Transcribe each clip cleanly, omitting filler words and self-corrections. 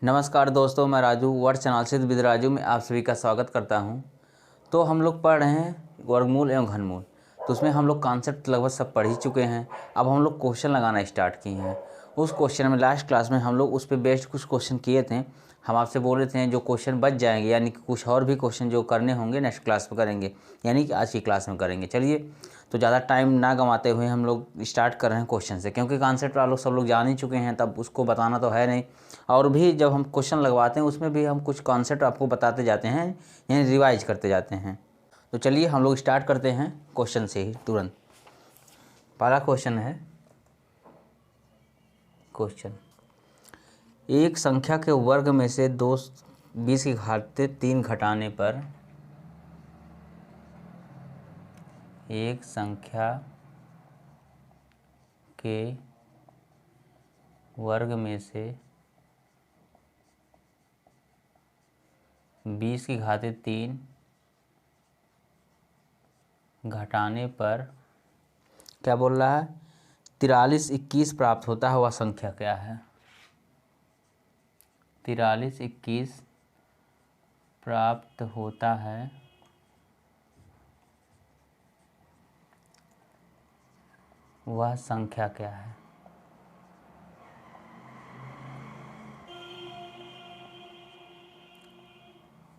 नमस्कार दोस्तों, मैं राजू वर्ड चैनल से विद राजू में आप सभी का स्वागत करता हूं। तो हम लोग पढ़ रहे हैं वर्गमूल एवं घनमूल। तो उसमें हम लोग कॉन्सेप्ट लगभग सब पढ़ ही चुके हैं। अब हम लोग क्वेश्चन लगाना स्टार्ट किए हैं। उस क्वेश्चन में लास्ट क्लास में हम लोग उस पर बेस्ड कुछ क्वेश्चन किए थे। हम आपसे बोल रहे थे जो क्वेश्चन बच जाएंगे, यानी कि कुछ और भी क्वेश्चन जो करने होंगे नेक्स्ट क्लास में करेंगे, यानी कि आज की क्लास में करेंगे। चलिए, तो ज़्यादा टाइम ना गंवाते हुए हम लोग स्टार्ट कर रहे हैं क्वेश्चन से, क्योंकि कॉन्सेप्ट आप लोग सब लोग जान ही चुके हैं, तब उसको बताना तो है नहीं। और भी जब हम क्वेश्चन लगवाते हैं उसमें भी हम कुछ कॉन्सेप्ट आपको बताते जाते हैं, यानी रिवाइज करते जाते हैं। तो चलिए हम लोग स्टार्ट करते हैं क्वेश्चन से ही तुरंत। पहला क्वेश्चन है, क्वेश्चन एक संख्या के वर्ग में से 20 की घात 3 घटाने पर एक संख्या के वर्ग में से 20 की घात 3 घटाने पर क्या बोल रहा है, 4321 प्राप्त होता है। वह संख्या क्या है? 4321 प्राप्त होता है, वह संख्या क्या है?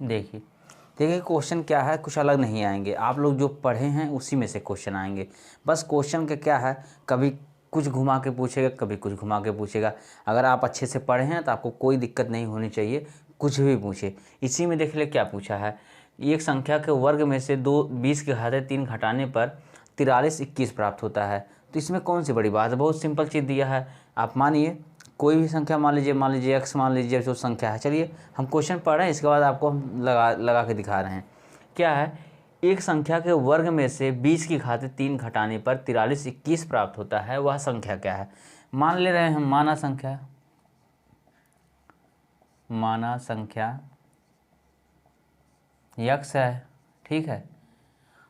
देखिए क्वेश्चन क्या है, कुछ अलग नहीं आएंगे। आप लोग जो पढ़े हैं उसी में से क्वेश्चन आएंगे। बस क्वेश्चन का क्या है, कभी कुछ घुमा के पूछेगा, कभी कुछ घुमा के पूछेगा। अगर आप अच्छे से पढ़े हैं तो आपको कोई दिक्कत नहीं होनी चाहिए, कुछ भी पूछे। इसी में देख ले क्या पूछा है, एक संख्या के वर्ग में से 20 की घात 3 घटाने पर 4321 प्राप्त होता है। तो इसमें कौन सी बड़ी बात है, बहुत सिंपल चीज़ दिया है। आप मानिए कोई भी संख्या मान लीजिए एक्स मान लीजिए जो संख्या है। चलिए हम क्वेश्चन पढ़ रहे हैं, इसके बाद आपको हम लगा के दिखा रहे हैं। क्या है, एक संख्या के वर्ग में से 20 की घात 3 घटाने पर 4321 प्राप्त होता है। वह संख्या क्या है? मान ले रहे हैं हम माना संख्या यक्स है, ठीक है।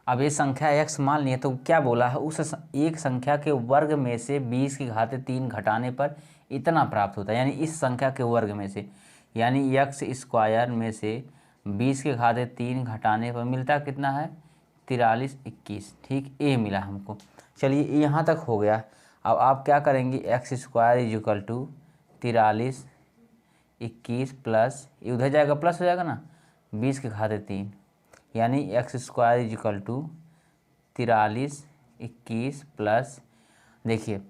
अब ये संख्या x मान लिए, तो क्या बोला है, उस एक संख्या के वर्ग में से 20 की घात 3 घटाने पर इतना प्राप्त होता है, यानी इस संख्या के वर्ग में से, यानी x स्क्वायर में से 20 की घात 3 घटाने पर मिलता कितना है, 4321। ठीक, ए मिला हमको। चलिए यहाँ तक हो गया। अब आप क्या करेंगे, x square is equal to 4321 plus, ये उधर जाएगा प्लस हो जाएगा ना, 20 की घात 3, यानी x square is equal to 4321 plus, देखिए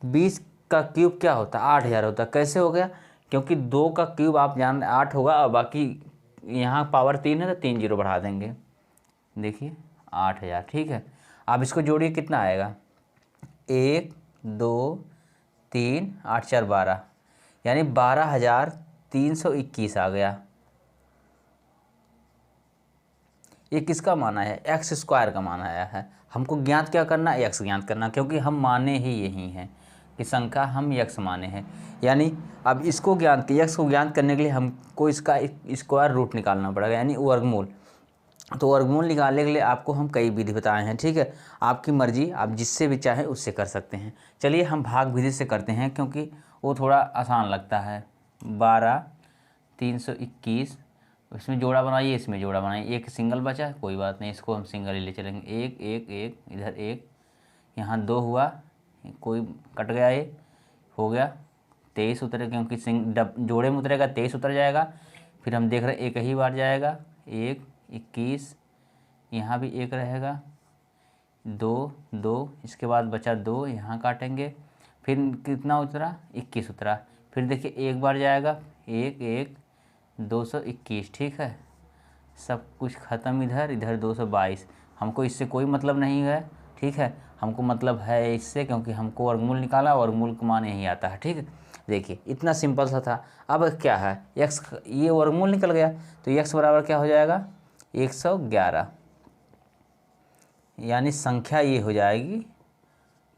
20 का क्यूब क्या होता है, 8000 होता है। कैसे हो गया, क्योंकि 2 का क्यूब आप जान 8 होगा, और बाकी यहाँ पावर 3 है तो 3 जीरो बढ़ा देंगे, देखिए 8000। ठीक है, आप इसको जोड़िए, कितना आएगा, 1 2 3 8 4 12, यानी 12321 आ गया। ये किसका माना है, एक्स स्क्वायर का माना आया है। हमको ज्ञात क्या करना है, एक्स ज्ञात करना, क्योंकि हम माने ही यही हैं कि संख्या हम एक्स माने हैं। यानी अब इसको ज्ञात, एक्स को ज्ञात करने के लिए हमको इसका स्क्वायर रूट निकालना पड़ेगा, यानी वर्गमूल। तो वर्गमूल निकालने के लिए आपको हम कई विधि बताए हैं, ठीक है। आपकी मर्जी, आप जिससे भी चाहें उससे कर सकते हैं। चलिए हम भाग विधि से करते हैं, क्योंकि वो थोड़ा आसान लगता है। 12321, इसमें जोड़ा बनाइए, इसमें जोड़ा बनाइए, एक सिंगल बचा, कोई बात नहीं, इसको हम सिंगल ही ले चलेंगे। एक एक एक, इधर एक, यहाँ 2 हुआ, कोई कट गया, ये हो गया 23 उतरे, क्योंकि जोड़े में उतरेगा 23 उतर जाएगा। फिर हम देख रहे हैं एक ही बार जाएगा, 1 21, यहाँ भी 1 रहेगा, 2 2, इसके बाद बचा 2, यहाँ काटेंगे। फिर कितना उतरा, 21 उतरा। फिर देखिए एक बार जाएगा, 1 1 221। ठीक है, सब कुछ ख़त्म, इधर 222। हमको इससे कोई मतलब नहीं है, ठीक है। हमको मतलब है इससे, क्योंकि हमको वर्गमूल निकाला, वर्गमूल का मान यही आता है, ठीक है। देखिए इतना सिंपल सा था। अब क्या है, x, ये वर्गमूल निकल गया, तो x बराबर क्या हो जाएगा, 111, यानी संख्या ये हो जाएगी,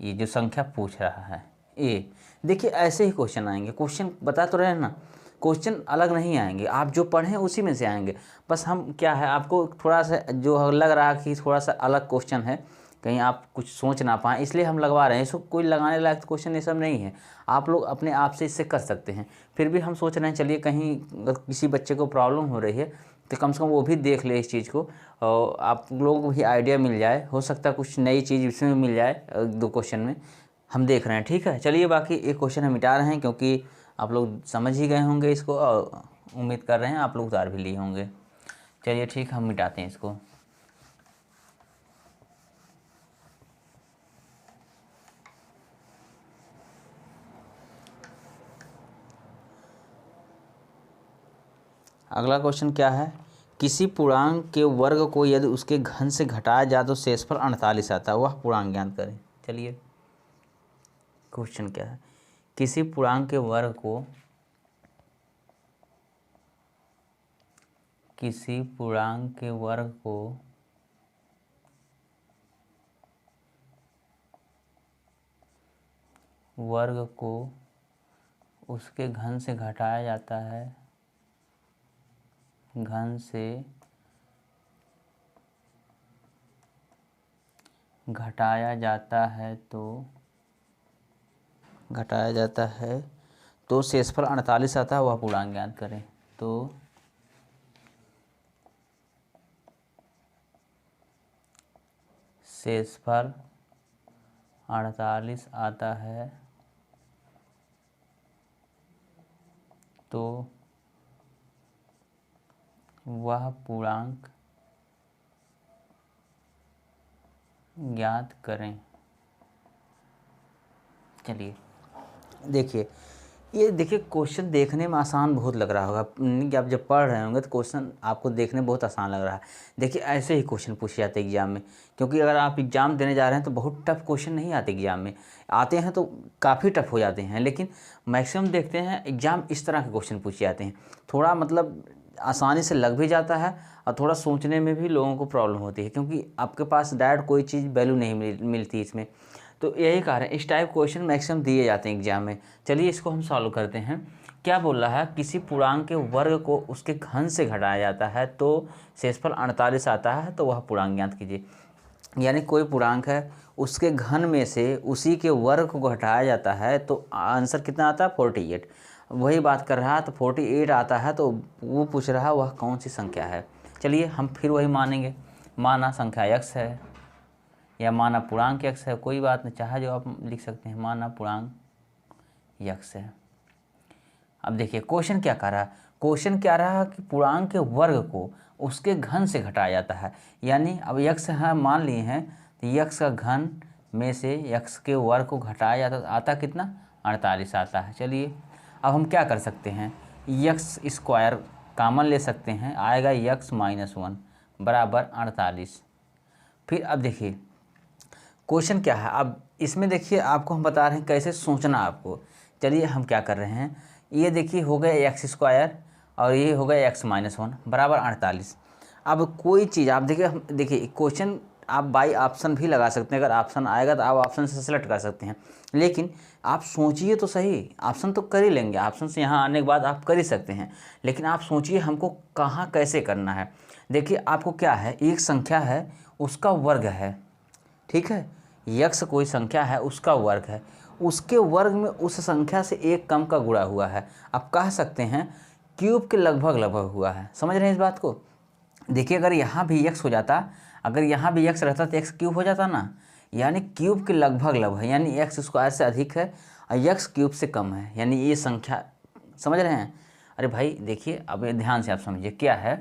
ये जो संख्या पूछ रहा है ए। देखिए ऐसे ही क्वेश्चन आएंगे, क्वेश्चन बता तो रहे हैं ना, क्वेश्चन अलग नहीं आएंगे, आप जो पढ़ें उसी में से आएंगे। बस हम क्या है, आपको थोड़ा सा जो लग रहा है कि थोड़ा सा अलग क्वेश्चन है, कहीं आप कुछ सोच ना पाएँ, इसलिए हम लगवा रहे हैं इसको। कोई लगाने लायक तो क्वेश्चन ये सब नहीं है, आप लोग अपने आप से इससे कर सकते हैं। फिर भी हम सोच रहे हैं चलिए कहीं अगर किसी बच्चे को प्रॉब्लम हो रही है तो कम से कम वो भी देख ले इस चीज़ को, और आप लोगों को भी आइडिया मिल जाए, हो सकता है कुछ नई चीज़ इसमें मिल जाए 2 क्वेश्चन में। हम देख रहे हैं, ठीक है। चलिए बाकी एक क्वेश्चन हम मिटा रहे हैं क्योंकि आप लोग समझ ही गए होंगे इसको, और उम्मीद कर रहे हैं आप लोग उतार भी लिए होंगे। चलिए ठीक, हम मिटाते हैं इसको। अगला क्वेश्चन क्या है, किसी पूर्णांक के वर्ग को यदि उसके घन से घटाया जाए तो शेषफल 48 आता है, वह पूर्णांक ज्ञात करें। चलिए क्वेश्चन क्या है, किसी पूर्णांक के वर्ग को, किसी पूर्णांक के वर्ग को उसके घन से घटाया जाता है, घन से घटाया जाता है तो शेषफल 48 आता है, वह पूर्णांक ज्ञात करें। तो शेषफल 48 आता है तो वह पूर्णांक ज्ञात करें। चलिए देखिए, ये देखिए क्वेश्चन देखने में आसान बहुत लग रहा होगा कि आप जब पढ़ रहे होंगे तो क्वेश्चन आपको देखने में बहुत आसान लग रहा है। देखिए ऐसे ही क्वेश्चन पूछे जाते हैं एग्जाम में, क्योंकि अगर आप एग्ज़ाम देने जा रहे हैं तो बहुत टफ क्वेश्चन नहीं आते एग्जाम में, आते हैं तो काफ़ी टफ हो जाते हैं, लेकिन मैक्सिमम देखते हैं एग्ज़ाम इस तरह के क्वेश्चन पूछे जाते हैं। थोड़ा मतलब आसानी से लग भी जाता है और थोड़ा सोचने में भी लोगों को प्रॉब्लम होती है, क्योंकि आपके पास डायरेक्ट कोई चीज़ वैल्यू नहीं मिलती इसमें। तो यही कारण है इस टाइप क्वेश्चन मैक्सिमम दिए जाते हैं एग्जाम में। चलिए इसको हम सॉल्व करते हैं। क्या बोल रहा है, किसी पूर्णांक के वर्ग को उसके घन से घटाया जाता है तो शेषफल 48 आता है, तो वह पूर्णांक ज्ञात कीजिए। यानी कोई पूर्णांक है, उसके घन में से उसी के वर्ग को घटाया जाता है तो आंसर कितना आता है, 48। वही बात कर रहा है, तो 48 आता है, तो वो पूछ रहा है वह कौन सी संख्या है। चलिए हम फिर वही मानेंगे, माना संख्या x है या माना पूर्णांक x है, कोई बात नहीं, चाहे जो आप लिख सकते हैं, माना पूर्णांक x है। अब देखिए क्वेश्चन क्या कह रहा है, क्वेश्चन क्या रहा है कि पूर्णांक के वर्ग को उसके घन से घटाया जाता है। यानी अब x है मान लिए हैं, तो x का घन में से x के वर्ग को घटाया जाता, आता कितना, 48 आता है। चलिए अब हम क्या कर सकते हैं, x स्क्वायर कॉमन ले सकते हैं, आएगा x - 1 बराबर 48। फिर अब देखिए क्वेश्चन क्या है, अब इसमें देखिए आपको हम बता रहे हैं कैसे सोचना आपको। चलिए हम क्या कर रहे हैं, ये देखिए हो गया x स्क्वायर और ये हो गया x - 1 बराबर 48। अब कोई चीज़ आप देखिए क्वेश्चन आप बाई ऑप्शन भी लगा सकते हैं, अगर ऑप्शन आएगा तो आप ऑप्शन से सेलेक्ट कर सकते हैं, लेकिन आप सोचिए तो सही, ऑप्शन तो कर ही लेंगे, ऑप्शन से यहाँ आने के बाद आप कर ही सकते हैं, लेकिन आप सोचिए हमको कहाँ कैसे करना है। देखिए आपको क्या है, एक संख्या है उसका वर्ग है, ठीक है, यक्स कोई संख्या है उसका वर्ग है, उसके वर्ग में उस संख्या से एक कम का गुणा हुआ है, आप कह सकते हैं क्यूब के लगभग हुआ है। समझ रहे हैं इस बात को। देखिए अगर यहाँ भी x हो जाता, अगर यहाँ भी x रहता तो x क्यूब हो जाता ना, यानी क्यूब के लगभग यानी x स्क्वायर से अधिक है और x क्यूब से कम है, यानी ये संख्या, समझ रहे हैं। अरे भाई देखिए अब ध्यान से आप समझिए क्या है,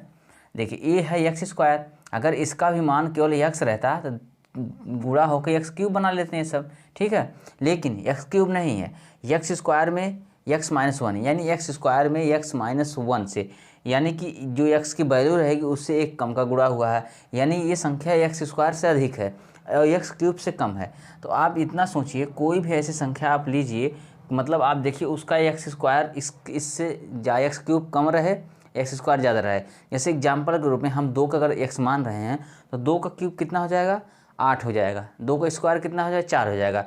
देखिए ये है x स्क्वायर, अगर इसका भी मान केवल x रहता तो गुणा होकर x क्यूब बना लेते हैं सब, ठीक है, लेकिन x क्यूब नहीं है, x स्क्वायर में x - 1 यानी x स्क्वायर में x - 1 से, यानी कि जो x की वैल्यू रहेगी उससे एक कम का गुणा हुआ है, यानी ये संख्या x स्क्वायर से अधिक है और x क्यूब से कम है। तो आप इतना सोचिए, कोई भी ऐसी संख्या आप लीजिए, मतलब आप देखिए उसका x स्क्वायर इससे x क्यूब कम रहे, एक्स स्क्वायर ज़्यादा रहे। जैसे एग्जाम्पल के रूप में हम 2 का अगर x मान रहे हैं तो 2 का क्यूब कितना हो जाएगा, 8 हो जाएगा, 2 का स्क्वायर कितना हो जाएगा, 4 हो जाएगा।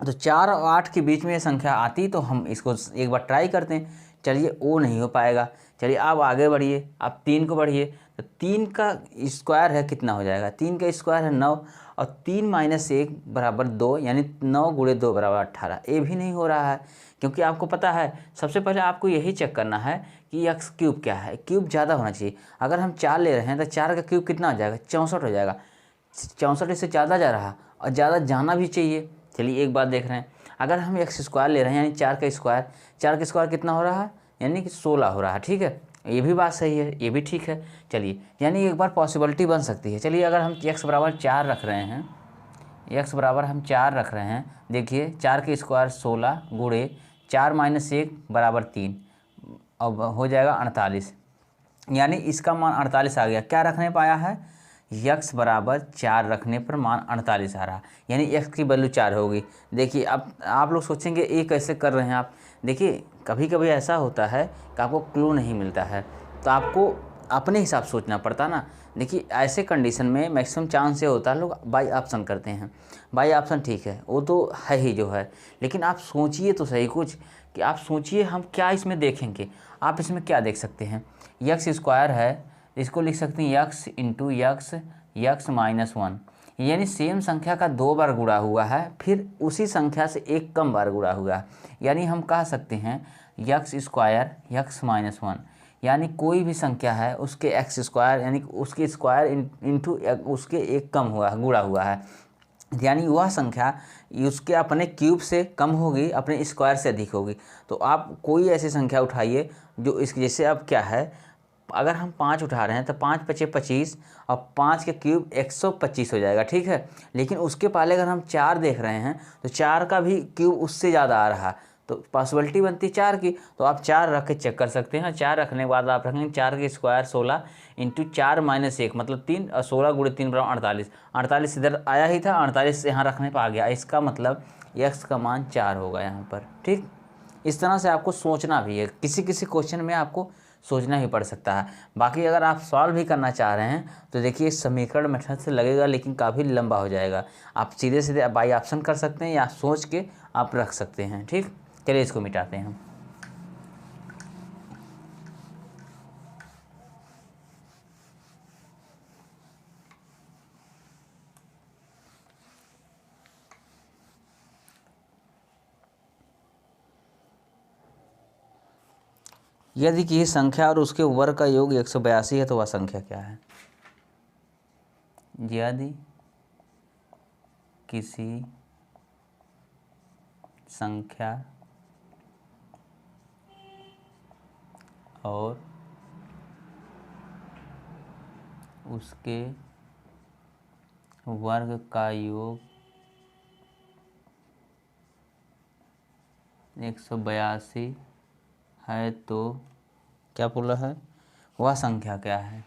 तो 4 और 8 के बीच में ये संख्या आती तो हम इसको एक बार ट्राई करते हैं। चलिए वो नहीं हो पाएगा, चलिए आप आगे बढ़िए, आप 3 को बढ़िए, तो तो 3 का स्क्वायर है कितना हो जाएगा, 3 का स्क्वायर है 9 और 3 माइनस 1 बराबर 2, यानी 9 गुणे 2 बराबर 18। ये भी नहीं हो रहा है क्योंकि आपको पता है सबसे पहले आपको यही चेक करना है कि एक्स क्यूब क्या है, क्यूब ज़्यादा होना चाहिए। अगर हम 4 ले रहे हैं तो 4 का क्यूब कितना हो जाएगा, 64 हो जाएगा। 64 इससे ज़्यादा जा रहा और ज़्यादा जाना भी चाहिए। चलिए एक बात देख रहे हैं, अगर हम एक्स स्क्वायर ले रहे हैं यानी 4 का स्क्वायर, 4 का स्क्वायर कितना हो रहा है, यानी कि 16 हो रहा है। ठीक है, ये भी बात सही है, ये भी ठीक है। चलिए यानी एक बार पॉसिबिलिटी बन सकती है। चलिए अगर हम x बराबर 4 रख रहे हैं, x बराबर हम 4 रख रहे हैं, देखिए 4 के स्क्वायर 16 गुणे 4 माइनस 1 बराबर 3, अब हो जाएगा 48, यानी इसका मान 48 आ गया। क्या रखने पाया है, x बराबर 4 रखने पर मान 48 आ रहा, यानी x की वैल्यू 4 होगी। देखिए अब आप लोग सोचेंगे ये कैसे कर रहे हैं आप। देखिए कभी कभी ऐसा होता है कि आपको क्लू नहीं मिलता है तो आपको अपने हिसाब सोचना पड़ता ना। देखिए ऐसे कंडीशन में मैक्सिमम चांस ये होता है लोग बाई ऑप्शन करते हैं। बाई ऑप्शन ठीक है, वो तो है ही जो है, लेकिन आप सोचिए तो सही कुछ, कि आप सोचिए हम क्या इसमें देखेंगे। आप इसमें क्या देख सकते हैं, एक्स स्क्वायर है, इसको लिख सकते हैं x इंटू एक्स माइनस 1, यानी सेम संख्या का 2 बार गुणा हुआ है, फिर उसी संख्या से एक कम बार गुणा हुआ है। यानी हम कह सकते हैं एक्स स्क्वायर एक्स माइनस 1, यानी कोई भी संख्या है उसके एक्स स्क्वायर यानी उसके स्क्वायर इंटू उसके एक कम हुआ गुणा हुआ है, यानी वह संख्या उसके अपने क्यूब से कम होगी, अपने स्क्वायर से अधिक होगी। तो आप कोई ऐसी संख्या उठाइए जो इस, जैसे अब क्या है, अगर हम 5 उठा रहे हैं तो 5 पचे 25 और 5 के क्यूब 125 हो जाएगा। ठीक है, लेकिन उसके पहले अगर हम 4 देख रहे हैं तो 4 का भी क्यूब उससे ज़्यादा आ रहा, तो पॉसिबिलिटी बनती है 4 की। तो आप 4 रख के चेक कर सकते हैं। 4 रखने के बाद आप रखेंगे 4 के स्क्वायर 16 इंटू 4 माइनस 1 मतलब 3 और 16 गुणे 3 बराबर 48। 48 इधर आया ही था, 48 यहाँ रखने पर आ गया, इसका मतलब x का मान 4 होगा यहाँ पर। ठीक, इस तरह से आपको सोचना भी है, किसी किसी क्वेश्चन में आपको सोचना ही पड़ सकता है। बाकी अगर आप सॉल्व भी करना चाह रहे हैं तो देखिए समीकरण मेथड से लगेगा, लेकिन काफ़ी लंबा हो जाएगा। आप सीधे सीधे बाई ऑप्शन कर सकते हैं या सोच के आप रख सकते हैं। ठीक, चलिए इसको मिटाते हैं हम। यदि किसी संख्या और उसके वर्ग का योग 182 है तो वह संख्या क्या है। यदि किसी संख्या और उसके वर्ग का योग 182 है तो क्या बोला है, वह संख्या क्या है।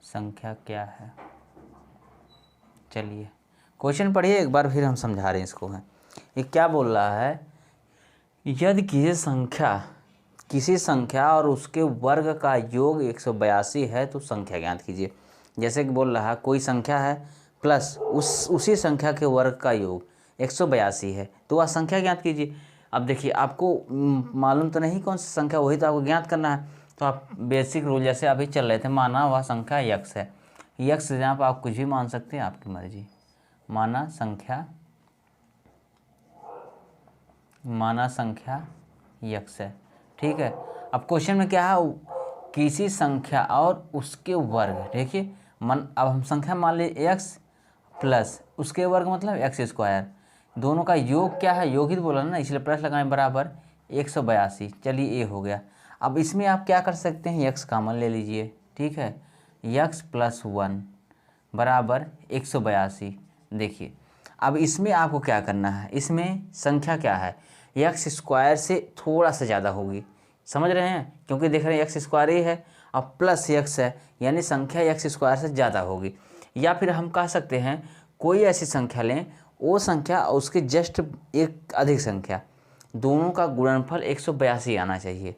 संख्या क्या है। चलिए क्वेश्चन पढ़िए एक बार, फिर हम समझा रहे हैं इसको। है ये क्या बोल रहा है, यदि किसी संख्या और उसके वर्ग का योग 182 है तो संख्या ज्ञात कीजिए। जैसे कि बोल रहा है कोई संख्या है प्लस उसी संख्या के वर्ग का योग 182 है तो वह संख्या ज्ञात कीजिए। अब देखिए आपको मालूम तो नहीं कौन सी संख्या, वही तो आपको ज्ञात करना है। तो आप बेसिक रूल जैसे अभी चल रहे थे, माना वह संख्या यक्स है, यक्स जहाँ पर आप कुछ भी मान सकते हैं, आपकी मर्जी। माना संख्या यक्स है। ठीक है, अब क्वेश्चन में क्या है, किसी संख्या और उसके वर्ग। देखिए अब हम संख्या मान ली एक्स प्लस उसके वर्ग मतलब एक्स स्क्वायर, दोनों का योग क्या है, योग ही बोला ना, इसलिए प्लस लगाएं बराबर 182। चलिए ये हो गया। अब इसमें आप क्या कर सकते हैं, एक्स कॉमन ले लीजिए। ठीक है, एक्स प्लस 1 बराबर 182। देखिए अब इसमें आपको क्या करना है, इसमें संख्या क्या है, एक्स स्क्वायर से थोड़ा सा ज़्यादा होगी, समझ रहे हैं, क्योंकि देख रहे हैं एक्स स्क्वायर ही है और प्लस एक्स है, यानी संख्या एक्स स्क्वायर से ज़्यादा होगी। या फिर हम कह सकते हैं कोई ऐसी संख्या लें, वो संख्या और उसके जस्ट एक अधिक संख्या, दोनों का गुणनफल 182 आना चाहिए।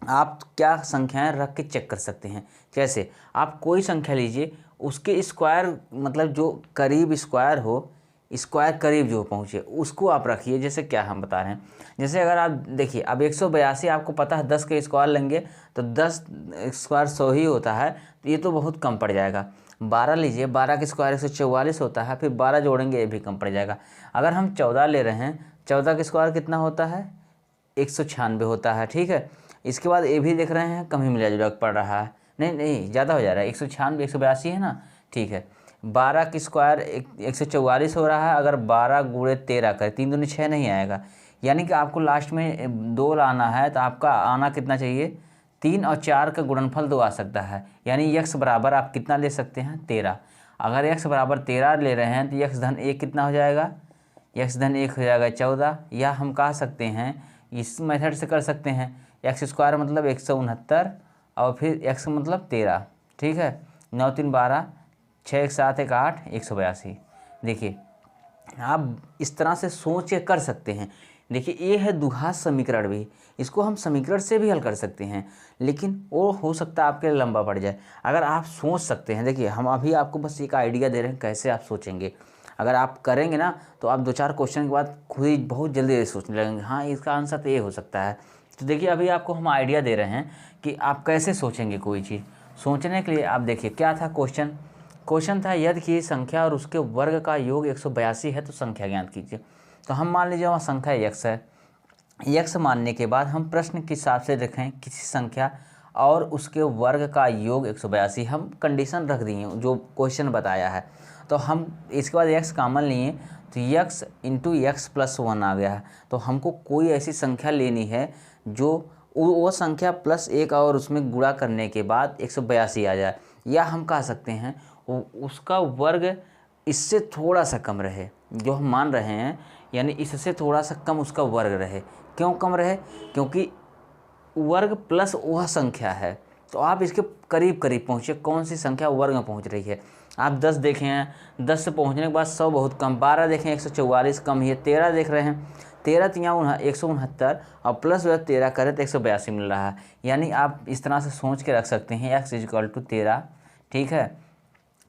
आप क्या संख्याएं रख के चेक कर सकते हैं, कैसे, आप कोई संख्या लीजिए, उसके स्क्वायर मतलब जो करीब स्क्वायर हो स्क्वायर करीब जो पहुँचे उसको आप रखिए। जैसे क्या हम बता रहे हैं, जैसे अगर आप देखिए अब 182 आपको पता है 10 के स्क्वायर लेंगे तो 10 स्क्वायर 100 ही होता है, तो ये तो बहुत कम पड़ जाएगा। 12 लीजिए, 12 के स्क्वायर 144 होता है, फिर 12 जोड़ेंगे ये भी कम पड़ जाएगा। अगर हम 14 ले रहे हैं, 14 के स्क्वायर कितना होता है 196 होता है, ठीक है। इसके बाद ये भी देख रहे हैं कम ही मिला जुला पड़ रहा है, नहीं ज़्यादा हो जा रहा है, 196 182 है ना, ठीक है। 12 की स्क्वायर 144 हो रहा है, अगर 12 गुणे 13 करें 3 दूनी 6 नहीं आएगा, यानी कि आपको लास्ट में 2 लाना है, तो आपका आना कितना चाहिए 3 और 4 का गुणनफल 2 आ सकता है, यानी यक्स बराबर आप कितना ले सकते हैं 13। अगर यक्स बराबर 13 ले रहे हैं तो यक्स धन 1 कितना हो जाएगा, यक्स धन 1 हो जाएगा 14, या हम कह सकते हैं इस मेथड से कर सकते हैं, एक्स स्क्वायर मतलब 169 और फिर एक्स मतलब 13, ठीक है। 9 3 12, 6 1 7 1 8, 182। देखिए आप इस तरह से सोच के कर सकते हैं। देखिए ये है द्विघात समीकरण भी, इसको हम समीकरण से भी हल कर सकते हैं, लेकिन वो हो सकता है आपके लिए लंबा पड़ जाए। अगर आप सोच सकते हैं, देखिए हम अभी आपको बस एक आइडिया दे रहे हैं कैसे आप सोचेंगे। अगर आप करेंगे ना तो आप 2-4 क्वेश्चन के बाद खुद ही बहुत जल्दी सोचने लगेंगे, हाँ इसका आंसर तो ये हो सकता है। तो देखिए अभी आपको हम आइडिया दे रहे हैं कि आप कैसे सोचेंगे कोई चीज़। सोचने के लिए आप देखिए क्या था क्वेश्चन था यदि की संख्या और उसके वर्ग का योग 182 है तो संख्या ज्ञात कीजिए। तो हम मान लीजिए वहाँ संख्या यक्स है, यक्स मानने के बाद हम प्रश्न के हिसाब से रखें किसी संख्या और उसके वर्ग का योग 182, हम कंडीशन रख दिए जो क्वेश्चन बताया है। तो हम इसके बाद यक्स कॉमन लिए तो यक्स इंटू यक्स प्लस 1 आ गया है। तो हमको कोई ऐसी संख्या लेनी है जो वो संख्या प्लस 1 और उसमें गुणा करने के बाद 182 आ जाए, या हम कह सकते हैं उसका वर्ग इससे थोड़ा सा कम रहे जो हम मान रहे हैं, यानी इससे थोड़ा सा कम उसका वर्ग रहे। क्यों कम रहे, क्योंकि वर्ग प्लस वह संख्या है, तो आप इसके करीब करीब पहुँचे। कौन सी संख्या वर्ग में पहुँच रही है, आप 10 देखें हैं, 10 से पहुँचने के बाद 100 बहुत कम, 12 देखें 144 कम ही है, 13 देख रहे हैं 13 तिया 169 और प्लस 13 करें तो 182 मिल रहा है। यानी आप इस तरह से सोच के रख सकते हैं x इक्वल टू 13, ठीक है।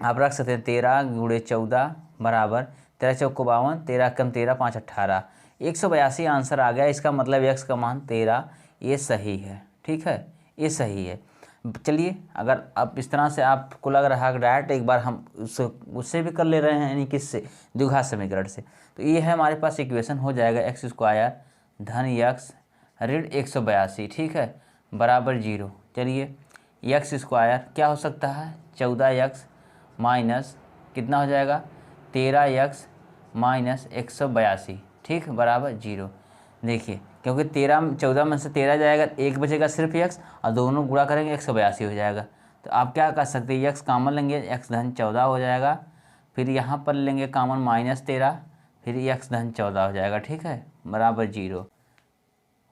आप रख सकते हैं 13 गुणे 14 बराबर 13 चौक 52, 13 कम 13 5 18, 182 आंसर आ गया। इसका मतलब x का मान 13, ये सही है, ठीक है, ये सही है। चलिए अगर आप इस तरह से आपको लग रहा है डायरेक्ट एक बार हम उससे भी कर ले रहे हैं, यानी किससे द्विघात समीकरण से, तो ये है हमारे पास इक्वेशन हो जाएगा एक्स स्क्वायर धन यक्स ऋण 182, ठीक है, बराबर 0। चलिए यक्स स्क्वायर क्या हो सकता है 14 यक्स माइनस कितना हो जाएगा 13 यक्स माइनस 182, ठीक, बराबर 0। देखिए क्योंकि 14 में से 13 जाएगा, एक बचेगा सिर्फ यक्स और दोनों गुणा करेंगे 182 हो जाएगा। तो आप क्या कर सकते हैं, यक्स कॉमन लेंगे, एक्स धन 14 हो जाएगा, फिर यहाँ पर लेंगे कॉमन -13, फिर यक्स धन 14 हो जाएगा, ठीक है, बराबर 0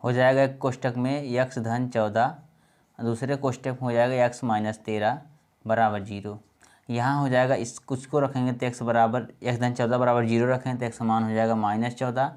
हो जाएगा। एक कोष्टक में यक्स धन 14, दूसरे कोष्टक में हो जाएगा यक्स -13 बराबर 0। यहाँ हो जाएगा इस कुछ को रखेंगे तो एक्स बराबर एक्स धन 14 बराबर 0 रखेंगे तो एक्स का मान हो जाएगा -14,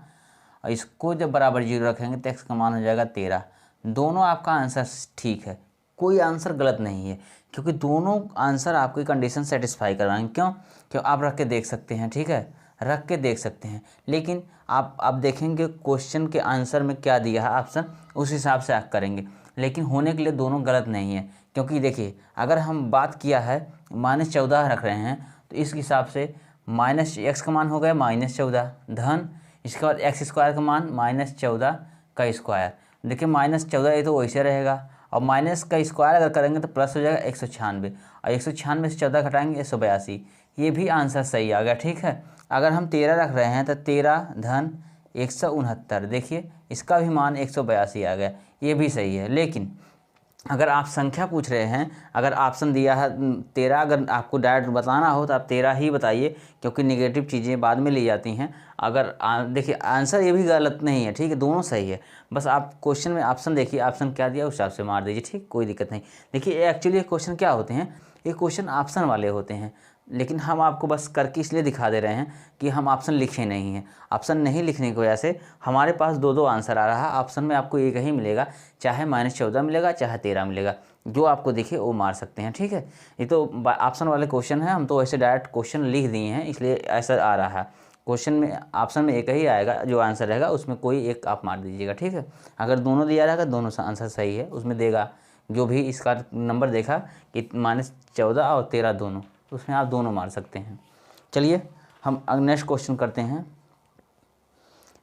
और इसको जब बराबर 0 रखेंगे तो एक्स का मान हो जाएगा 13। दोनों आपका आंसर ठीक है, कोई आंसर गलत नहीं है, क्योंकि दोनों आंसर आपकी कंडीशन सेटिस्फाई करवाएंगे। क्यों आप रख के देख सकते हैं, ठीक है, रख के देख सकते हैं। लेकिन आप देखेंगे क्वेश्चन के आंसर में क्या दिया है ऑप्शन, उस हिसाब से आप करेंगे। लेकिन होने के लिए दोनों गलत नहीं है, क्योंकि देखिए अगर हम बात किया है -14 रख रहे हैं तो इस हिसाब से माइनस एक्स का मान हो गया -14 धन इसके बाद एक्स स्क्वायर का मान -14 का स्क्वायर। देखिए -14 ये तो वैसे रहेगा, और माइनस का स्क्वायर अगर करेंगे तो प्लस हो जाएगा 196, और 196 से 14 घटाएंगे 182, ये भी आंसर सही आ गया, ठीक है। अगर हम 13 रख रहे हैं तो 13 धन 169, देखिए इसका भी मान 182 आ गया, ये भी सही है। लेकिन अगर आप संख्या पूछ रहे हैं, अगर ऑप्शन दिया है 13, अगर आपको डायरेक्ट बताना हो तो आप 13 ही बताइए, क्योंकि नेगेटिव चीज़ें बाद में ली जाती हैं। अगर देखिए आंसर ये भी गलत नहीं है, ठीक है, दोनों सही है, बस आप क्वेश्चन में ऑप्शन देखिए, ऑप्शन क्या दिया उस हिसाब से मार दीजिए, ठीक, कोई दिक्कत नहीं। देखिए एक्चुअली ये क्वेश्चन क्या होते हैं, ये क्वेश्चन ऑप्शन वाले होते हैं, लेकिन हम आपको बस करके इसलिए दिखा दे रहे हैं कि हम ऑप्शन लिखे नहीं हैं। ऑप्शन नहीं लिखने की वजह से हमारे पास दो आंसर आ रहा है, ऑप्शन में आपको एक ही मिलेगा, चाहे -14 मिलेगा चाहे 13 मिलेगा, जो आपको दिखे वो मार सकते हैं, ठीक है। ये तो ऑप्शन वाले क्वेश्चन है, हम तो ऐसे डायरेक्ट क्वेश्चन लिख दिए हैं इसलिए ऐसा आ रहा है। क्वेश्चन में ऑप्शन में एक ही आएगा जो आंसर रहेगा, उसमें कोई एक आप मार दीजिएगा, ठीक है। अगर दोनों दिया रहेगा, दोनों आंसर सही है, उसमें देगा जो भी इसका नंबर देखा कि -14 और 13 दोनों, तो उसमें आप दोनों मार सकते हैं। चलिए हम नेक्स्ट क्वेश्चन करते हैं।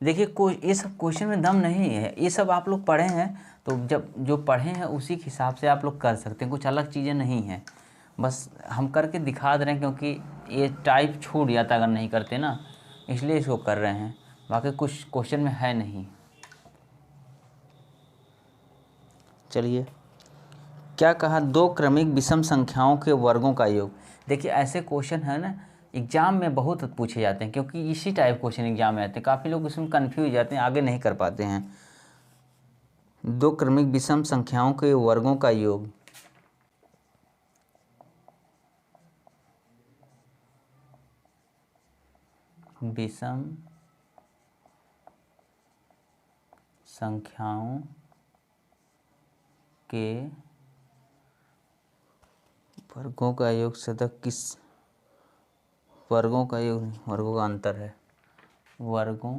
देखिए ये सब क्वेश्चन में दम नहीं है, ये सब आप लोग पढ़े हैं, तो जब जो पढ़े हैं उसी के हिसाब से आप लोग कर सकते हैं, कुछ अलग चीज़ें नहीं हैं, बस हम करके दिखा दे रहे हैं, क्योंकि ये टाइप छूट जाता अगर नहीं करते ना, इसलिए इसको कर रहे हैं, बाकी कुछ क्वेश्चन में है नहीं। चलिए क्या कहा, 2 क्रमिक विषम संख्याओं के वर्गों का योग। देखिए ऐसे क्वेश्चन है ना एग्ज़ाम में बहुत पूछे जाते हैं, क्योंकि इसी टाइप क्वेश्चन एग्जाम में आते हैं, काफ़ी लोग इसमें कन्फ्यूज जाते हैं, आगे नहीं कर पाते हैं। 2 क्रमिक विषम संख्याओं के वर्गों का योग। विषम संख्याओं के वर्गों का योग सदा किस वर्गों का योग, वर्गों का अंतर है, वर्गों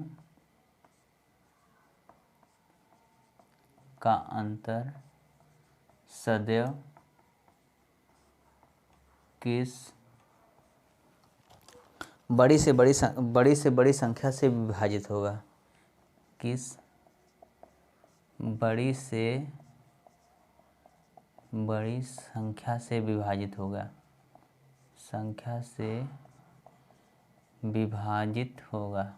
का अंतर सदैव किस बड़ी से बड़ी संख्या से विभाजित होगा, किस बड़ी से बड़ी संख्या से विभाजित होगा, संख्या से विभाजित होगा,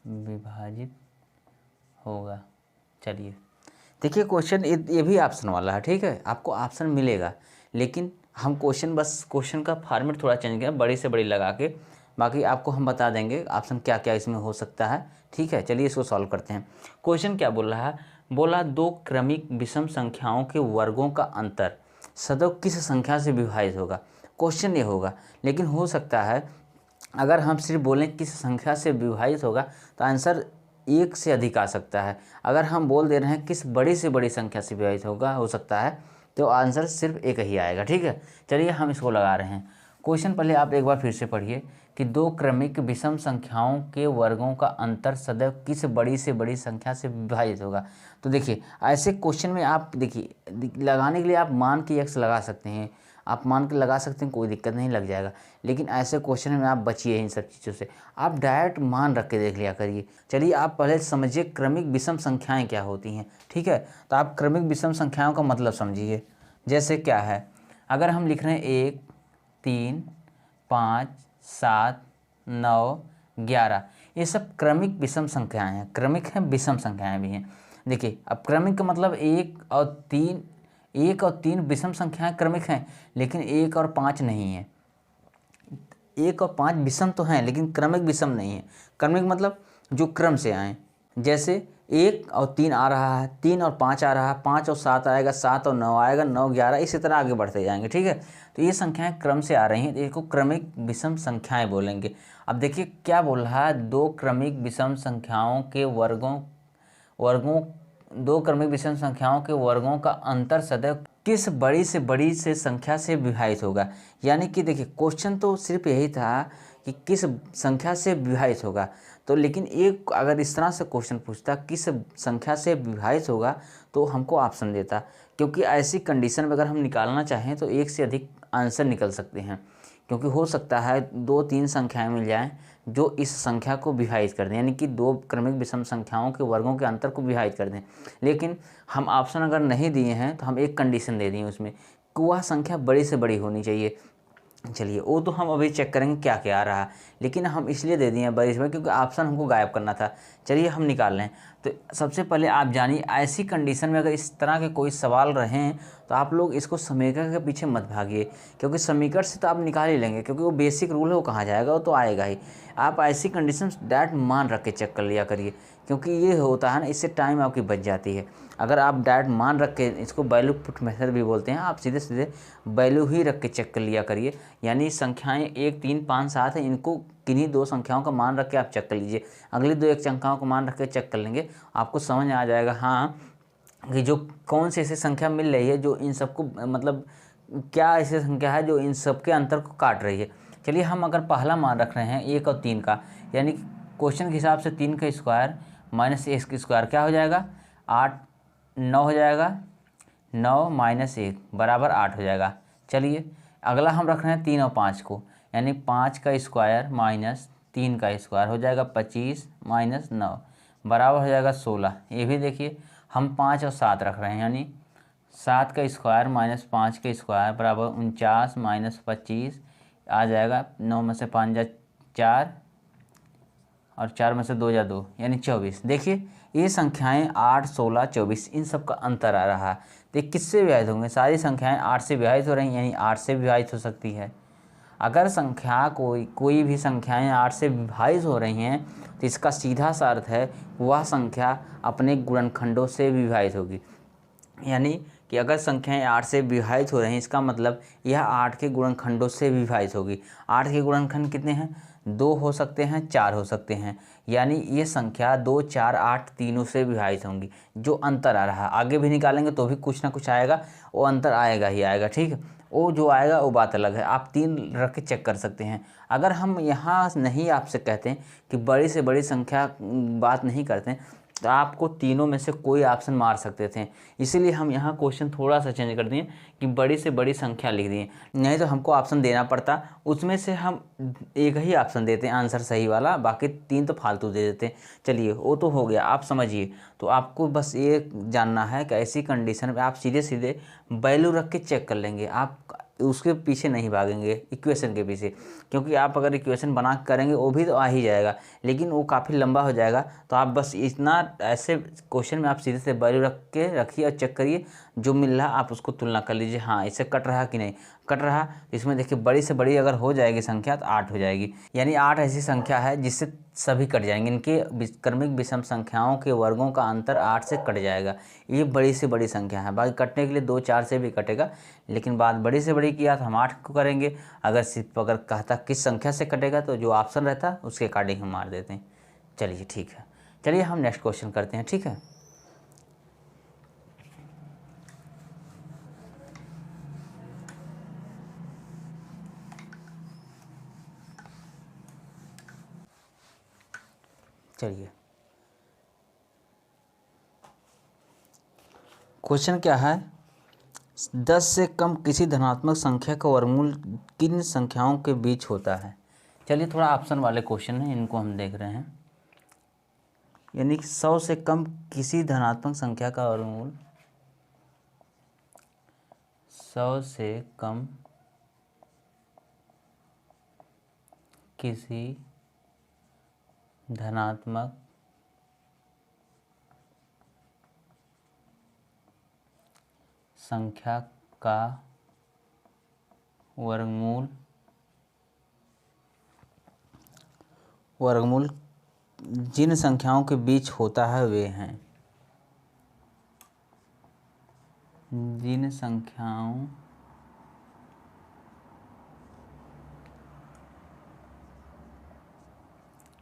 विभाजित होगा। चलिए देखिए क्वेश्चन ये भी ऑप्शन वाला है, ठीक है, आपको ऑप्शन मिलेगा, लेकिन हम क्वेश्चन का फॉर्मेट थोड़ा चेंज किया, बड़ी से बड़ी लगा के, बाकी आपको हम बता देंगे ऑप्शन क्या क्या इसमें हो सकता है, ठीक है। चलिए इसको सॉल्व करते हैं। क्वेश्चन क्या बोल रहा है, बोला 2 क्रमिक विषम संख्याओं के वर्गों का अंतर सदैव किस संख्या से विभाजित होगा। क्वेश्चन ये होगा, लेकिन हो सकता है अगर हम सिर्फ बोलें किस संख्या से विभाजित होगा तो आंसर 1 से अधिक आ सकता है। अगर हम बोल दे रहे हैं किस बड़ी से बड़ी संख्या से विभाजित होगा, हो सकता है तो आंसर सिर्फ एक ही आएगा, ठीक है। चलिए हम इसको लगा रहे हैं। क्वेश्चन पहले आप एक बार फिर से पढ़िए कि 2 क्रमिक विषम संख्याओं के वर्गों का अंतर सदैव किस बड़ी से बड़ी संख्या से विभाजित होगा। तो देखिए ऐसे क्वेश्चन में आप देखिए लगाने के लिए आप मान के x लगा सकते हैं, आप मान के लगा सकते हैं, कोई दिक्कत नहीं, लग जाएगा, लेकिन ऐसे क्वेश्चन में आप बचिए इन सब चीज़ों से, आप डायरेक्ट मान रख के देख लिया करिए। चलिए आप पहले समझिए क्रमिक विषम संख्याएं क्या होती हैं, ठीक है। तो आप क्रमिक विषम संख्याओं का मतलब समझिए, जैसे क्या है, अगर हम लिख रहे हैं 1 3 5 7 9 11, ये सब क्रमिक विषम संख्याएं हैं, क्रमिक हैं, विषम संख्याएं भी हैं। देखिए अब क्रमिक का मतलब 1 और 3 विषम संख्याएं क्रमिक हैं, लेकिन 1 और 5 नहीं है। 1 और 5 विषम तो हैं, लेकिन क्रमिक विषम नहीं है। क्रमिक मतलब जो क्रम से आए, जैसे 1 और 3 आ रहा है, 3 और 5 आ रहा है, 5 और 7 आएगा, 7 और 9 आएगा, 9 11, इसी तरह आगे बढ़ते जाएंगे, ठीक है। तो ये संख्याएं क्रम से आ रही हैं, इसको क्रमिक विषम संख्याएं बोलेंगे। अब देखिए क्या बोल रहा है, 2 क्रमिक विषम संख्याओं के वर्गों 2 क्रमिक विषम संख्याओं के वर्गों का अंतर सदैव किस बड़ी से बड़ी से संख्या से विभाजित होगा। यानी कि देखिए क्वेश्चन तो सिर्फ यही था कि किस संख्या से विभाजित होगा, तो लेकिन एक अगर इस तरह से क्वेश्चन पूछता किस संख्या से विभाजित होगा तो हमको ऑप्शन देता, क्योंकि ऐसी कंडीशन में अगर हम निकालना चाहें तो 1 से अधिक आंसर निकल सकते हैं, क्योंकि हो सकता है 2-3 संख्याएं मिल जाएं जो इस संख्या को विभाजित कर दें, यानी कि 2 क्रमिक विषम संख्याओं के वर्गों के अंतर को विभाजित कर दें। लेकिन हम ऑप्शन अगर नहीं दिए हैं तो हम एक कंडीशन दे दिए उसमें कि वह संख्या बड़ी से बड़ी होनी चाहिए। चलिए वो तो हम अभी चेक करेंगे क्या क्या आ रहा है, लेकिन हम इसलिए दे दिए बड़ी से बड़ी क्योंकि ऑप्शन हमको गायब करना था। चलिए हम निकाल लें। तो सबसे पहले आप जानिए ऐसी कंडीशन में अगर इस तरह के कोई सवाल रहें तो आप लोग इसको समीकरण के पीछे मत भागिए, क्योंकि समीकरण से तो आप निकाल ही लेंगे, क्योंकि वो बेसिक रूल है, वो कहाँ जाएगा, वो तो आएगा ही। आप ऐसी कंडीशन डायरेक्ट मान रख के चेक कर लिया करिए, क्योंकि ये होता है ना, इससे टाइम आपकी बच जाती है। अगर आप डायरेक्ट मान रख के, इसको वैल्यू पुट मेथड भी बोलते हैं, आप सीधे सीधे वैल्यू ही रख के चेक कर लिया करिए। यानी संख्याएं 1 3 5 7 है, इनको किन्हीं 2 संख्याओं का मान रख के आप चेक कर लीजिए, अगली 2 एक संख्याओं का मान रख के चेक कर लेंगे, आपको समझ आ जाएगा हाँ कि जो कौन सी ऐसी संख्या मिल रही है जो इन सबको मतलब क्या ऐसी संख्या है जो इन सबके अंतर को काट रही है। चलिए हम अगर पहला मान रख रहे हैं 1 और 3 का, यानी क्वेश्चन के हिसाब से 3 का स्क्वायर माइनस 1 का स्क्वायर क्या हो जाएगा, 8 9 हो जाएगा, 9 माइनस 1 बराबर 8 हो जाएगा। चलिए अगला हम रख रहे हैं 3 और 5 को, यानी 5 का स्क्वायर माइनस 3 का स्क्वायर हो जाएगा 25 माइनस 9 बराबर हो जाएगा 16। ये भी देखिए हम 5 और 7 रख रहे हैं, यानी 7 का स्क्वायर माइनस 5 का स्क्वायर बराबर 49 माइनस 25 आ जाएगा, 9 में से 5 जा 4 और 4 में से 2 जा 2 यानी 24। देखिए ये संख्याएं 8 16 24 इन सब का अंतर आ रहा है। तो किससे विभाजित होंगे, सारी संख्याएं 8 से विभाजित हो रही हैं, यानी 8 से विभाजित हो सकती है। अगर संख्या कोई भी संख्याएं 8 से विभाजित हो रही हैं तो इसका सीधा सा अर्थ है वह संख्या अपने गुणनखंडों से विभाजित होगी। यानी कि अगर संख्याएं 8 से विभाजित हो रही हैं इसका मतलब यह 8 के गुणनखंडों से विभाजित होगी। 8 के गुणनखंड कितने हैं, 2 हो सकते हैं, 4 हो सकते हैं, यानी ये संख्या 2 4 8 तीनों से विभाजित होंगी। जो अंतर आ रहा है आगे भी निकालेंगे तो भी कुछ ना कुछ आएगा, वो अंतर आएगा ही आएगा, ठीक है। वो जो आएगा वो बात अलग है, आप 3 रख के चेक कर सकते हैं। अगर हम यहाँ नहीं आपसे कहते हैं कि बड़ी से बड़ी संख्या बात नहीं करते हैं तो आपको तीनों में से कोई ऑप्शन मार सकते थे, इसीलिए हम यहाँ क्वेश्चन थोड़ा सा चेंज कर दिए कि बड़ी से बड़ी संख्या लिख दिए, नहीं तो हमको ऑप्शन देना पड़ता, उसमें से हम एक ही ऑप्शन देते हैं आंसर सही वाला, बाकी 3 तो फालतू दे देते हैं। चलिए वो तो हो गया, आप समझिए। तो आपको बस ये जानना है कि ऐसी कंडीशन में आप सीधे सीधे वैल्यू रख के चेक कर लेंगे, आप उसके पीछे नहीं भागेंगे इक्वेशन के पीछे, क्योंकि आप अगर इक्वेशन बना करेंगे वो भी तो आ ही जाएगा, लेकिन वो काफ़ी लंबा हो जाएगा। तो आप बस इतना ऐसे क्वेश्चन में आप सीधे से वैल्यू रख के रखिए और चेक करिए, जो मिल रहा आप उसको तुलना कर लीजिए, हाँ इससे कट रहा कि नहीं कट रहा। तो इसमें देखिए बड़ी से बड़ी अगर हो जाएगी संख्या तो 8 हो जाएगी, यानी 8 ऐसी संख्या है जिससे सभी कट जाएंगे, इनके क्रमिक विषम संख्याओं के वर्गों का अंतर 8 से कट जाएगा। ये बड़ी से बड़ी संख्या है, बाकी कटने के लिए 2 4 से भी कटेगा, लेकिन बात बड़ी से बड़ी किया तो हम 8 को करेंगे। अगर सिर्फ अगर कहता किस संख्या से कटेगा तो जो ऑप्शन रहता उसके अकॉर्डिंग हम मार देते हैं। चलिए ठीक है, चलिए हम नेक्स्ट क्वेश्चन करते हैं, ठीक है। चलिए क्वेश्चन क्या है, 10 से कम किसी धनात्मक संख्या का वर्गमूल किन संख्याओं के बीच होता है। चलिए थोड़ा ऑप्शन वाले क्वेश्चन हैं, इनको हम देख रहे हैं। यानी 100 से कम किसी धनात्मक संख्या का वर्गमूल 100 से कम किसी धनात्मक संख्या का वर्गमूल जिन संख्याओं के बीच होता है वे हैं, जिन संख्याओं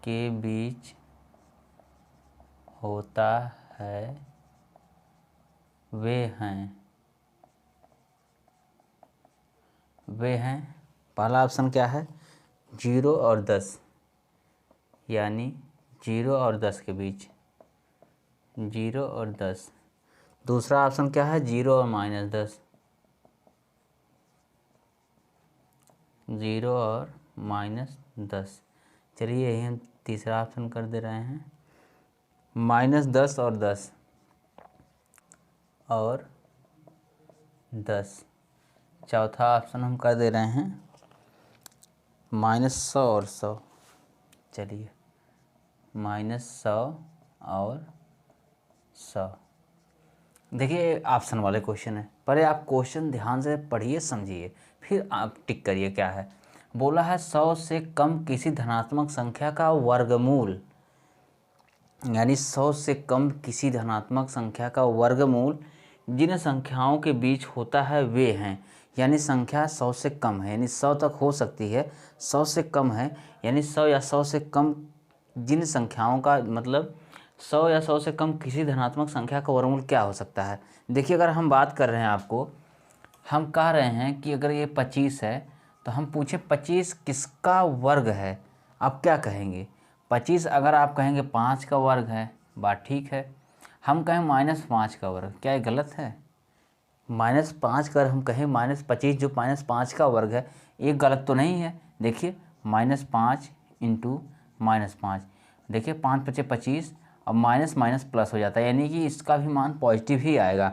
के बीच होता है वे हैं पहला ऑप्शन क्या है, 0 और 10, यानी 0 और 10 के बीच, 0 और 10। दूसरा ऑप्शन क्या है, 0 और -10, 0 और -10। चलिए यही हम तीसरा ऑप्शन कर दे रहे हैं, -10 और 10 और 10। चौथा ऑप्शन हम कर दे रहे हैं -100 और 100। चलिए -100 और 100। देखिए ऑप्शन वाले क्वेश्चन है, पहले आप क्वेश्चन ध्यान से पढ़िए समझिए फिर आप टिक करिए क्या है। बोला है 100 से कम किसी धनात्मक संख्या का वर्गमूल, यानी 100 से कम किसी धनात्मक संख्या का वर्गमूल जिन संख्याओं के बीच होता है वे हैं, यानी संख्या 100 से कम है, यानी 100 तक हो सकती है, 100 से कम है, यानी 100 या 100 से कम जिन संख्याओं का मतलब 100 या 100 से कम किसी धनात्मक संख्या का वर्गमूल क्या हो सकता है। देखिए अगर हम बात कर रहे हैं आपको, हम कह रहे हैं कि अगर ये 25 है तो हम पूछे 25 किसका वर्ग है, आप क्या कहेंगे? 25 अगर आप कहेंगे 5 का वर्ग है, बात ठीक है। हम कहें -5 का वर्ग, क्या ये गलत है? -5 कर हम कहें -25 जो -5 का वर्ग है, ये गलत तो नहीं है। देखिए -5 इंटू -5, देखिए 5 पचे 25 और माइनस माइनस प्लस हो जाता है, यानी कि इसका भी मान पॉजिटिव ही आएगा।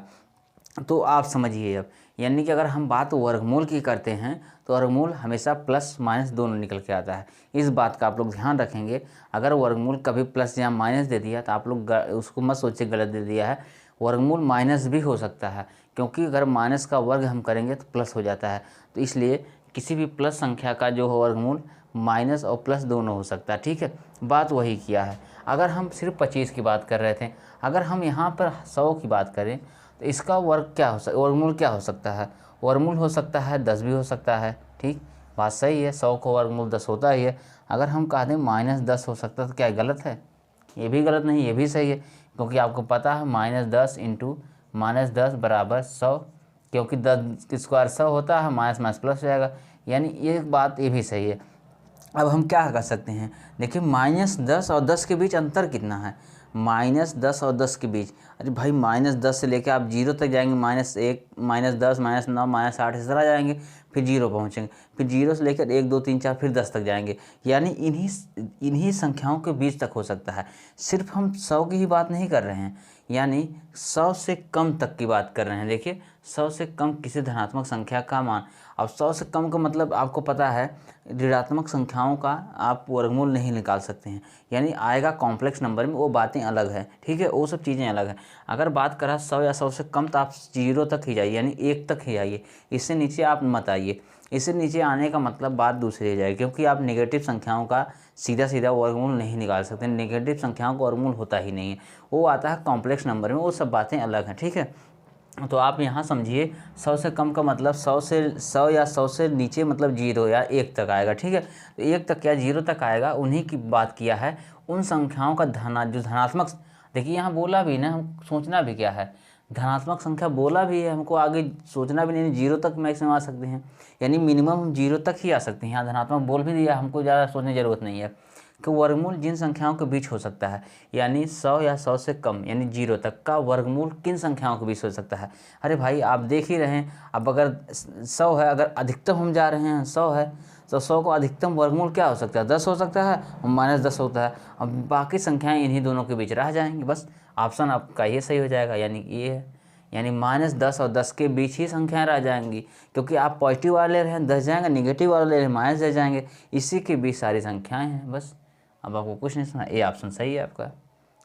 तो आप समझिए अब, यानी कि अगर हम बात वर्गमूल की करते हैं तो वर्गमूल हमेशा प्लस माइनस दोनों निकल के आता है। इस बात का आप लोग ध्यान रखेंगे। अगर वर्गमूल कभी प्लस या माइनस दे दिया तो आप लोग उसको मत सोचिए गलत दे दिया है। वर्गमूल माइनस भी हो सकता है, क्योंकि अगर माइनस का वर्ग हम करेंगे तो प्लस हो जाता है। तो इसलिए किसी भी प्लस संख्या का जो वर्गमूल माइनस और प्लस दोनों हो सकता है। ठीक है, बात वही किया है। अगर हम सिर्फ 25 की बात कर रहे थे, अगर हम यहाँ पर 100 की बात करें तो इसका वर्ग क्या हो सकता, वर्गमूल क्या हो सकता है? वर्गमूल हो सकता है 10 भी हो सकता है। ठीक, बात सही है, 100 को वर्गमूल 10 होता ही है। अगर हम कह दें -10 हो सकता है तो क्या गलत है? ये भी गलत नहीं, ये भी सही है, क्योंकि आपको पता है -10 इंटू -10 बराबर 100, क्योंकि 10 की स्क्वायर 100 होता है, माइनस माइनस प्लस हो जाएगा, यानी ये बात ये भी सही है। अब हम क्या कर सकते हैं, देखिए -10 और 10 के बीच अंतर कितना है? -10 और 10 के बीच, अरे भाई -10 से लेकर आप 0 तक जाएंगे, -1 -10 -9 -8 इस तरह जाएंगे, फिर 0 पहुँचेंगे, फिर 0 से लेकर 1 2 3 4 फिर 10 तक जाएंगे, यानी इन्हीं संख्याओं के बीच तक हो सकता है। सिर्फ हम 100 की ही बात नहीं कर रहे हैं, यानी 100 से कम तक की बात कर रहे हैं। देखिए 100 से कम किसी धनात्मक संख्या का मान, अब 100 से कम का मतलब आपको पता है ऋणात्मक संख्याओं का आप वर्गमूल नहीं निकाल सकते हैं, यानी आएगा कॉम्प्लेक्स नंबर में, वो बातें अलग है। ठीक है, वो सब चीज़ें अलग हैं। अगर बात करा 100 या 100 से कम तो आप 0 तक ही जाइए, यानी 1 तक ही आइए, इससे नीचे आप मत आइए। इससे नीचे आने का मतलब बात दूसरी हो जाएगी, क्योंकि आप नेगेटिव संख्याओं का सीधा सीधा वर्गमूल नहीं निकाल सकते। नेगेटिव संख्याओं का वर्गमूल होता ही नहीं है, वो आता है कॉम्प्लेक्स नंबर में, वो सब बातें अलग हैं। ठीक है, तो आप यहाँ समझिए 100 से कम का मतलब 100 या 100 से नीचे मतलब 0 या 1 तक आएगा। ठीक है, तो 1 तक या 0 तक आएगा, उन्हीं की बात किया है। उन संख्याओं का जो धनात्मक, देखिए यहाँ बोला भी ना, हम सोचना भी क्या है, धनात्मक संख्या बोला भी है, हमको आगे सोचना भी नहीं, 0 तक मैक्सिमम आ सकते हैं, यानी मिनिमम हम 0 तक ही आ सकते हैं। यहाँ धनात्मक बोल भी दिया, हमको ज़्यादा सोचने की ज़रूरत नहीं है कि वर्गमूल जिन संख्याओं के बीच हो सकता है, यानी 100 या 100 से कम यानी 0 तक का वर्गमूल किन संख्याओं के बीच हो सकता है। अरे भाई आप देख ही रहे हैं, अब अगर 100 है, अगर अधिकतम हम जा रहे हैं 100 है, तो 100 को अधिकतम वर्गमूल क्या हो सकता है? 10 हो सकता है और -10 होता है। अब बाकी संख्याएं इन्हीं दोनों के बीच रह जाएंगी, बस ऑप्शन आपका ये सही हो जाएगा, यानी ये है, यानी -10 और 10 के बीच ही संख्याएं रह जाएंगी, क्योंकि आप पॉजिटिव वाले ले रहे हैं 10 जाएंगे, निगेटिव वाले ले रहे हैं -10 जाएंगे, इसी के बीच सारी संख्याएं हैं बस। अब आपको कुछ नहीं सुना, ये ऑप्शन सही है आपका।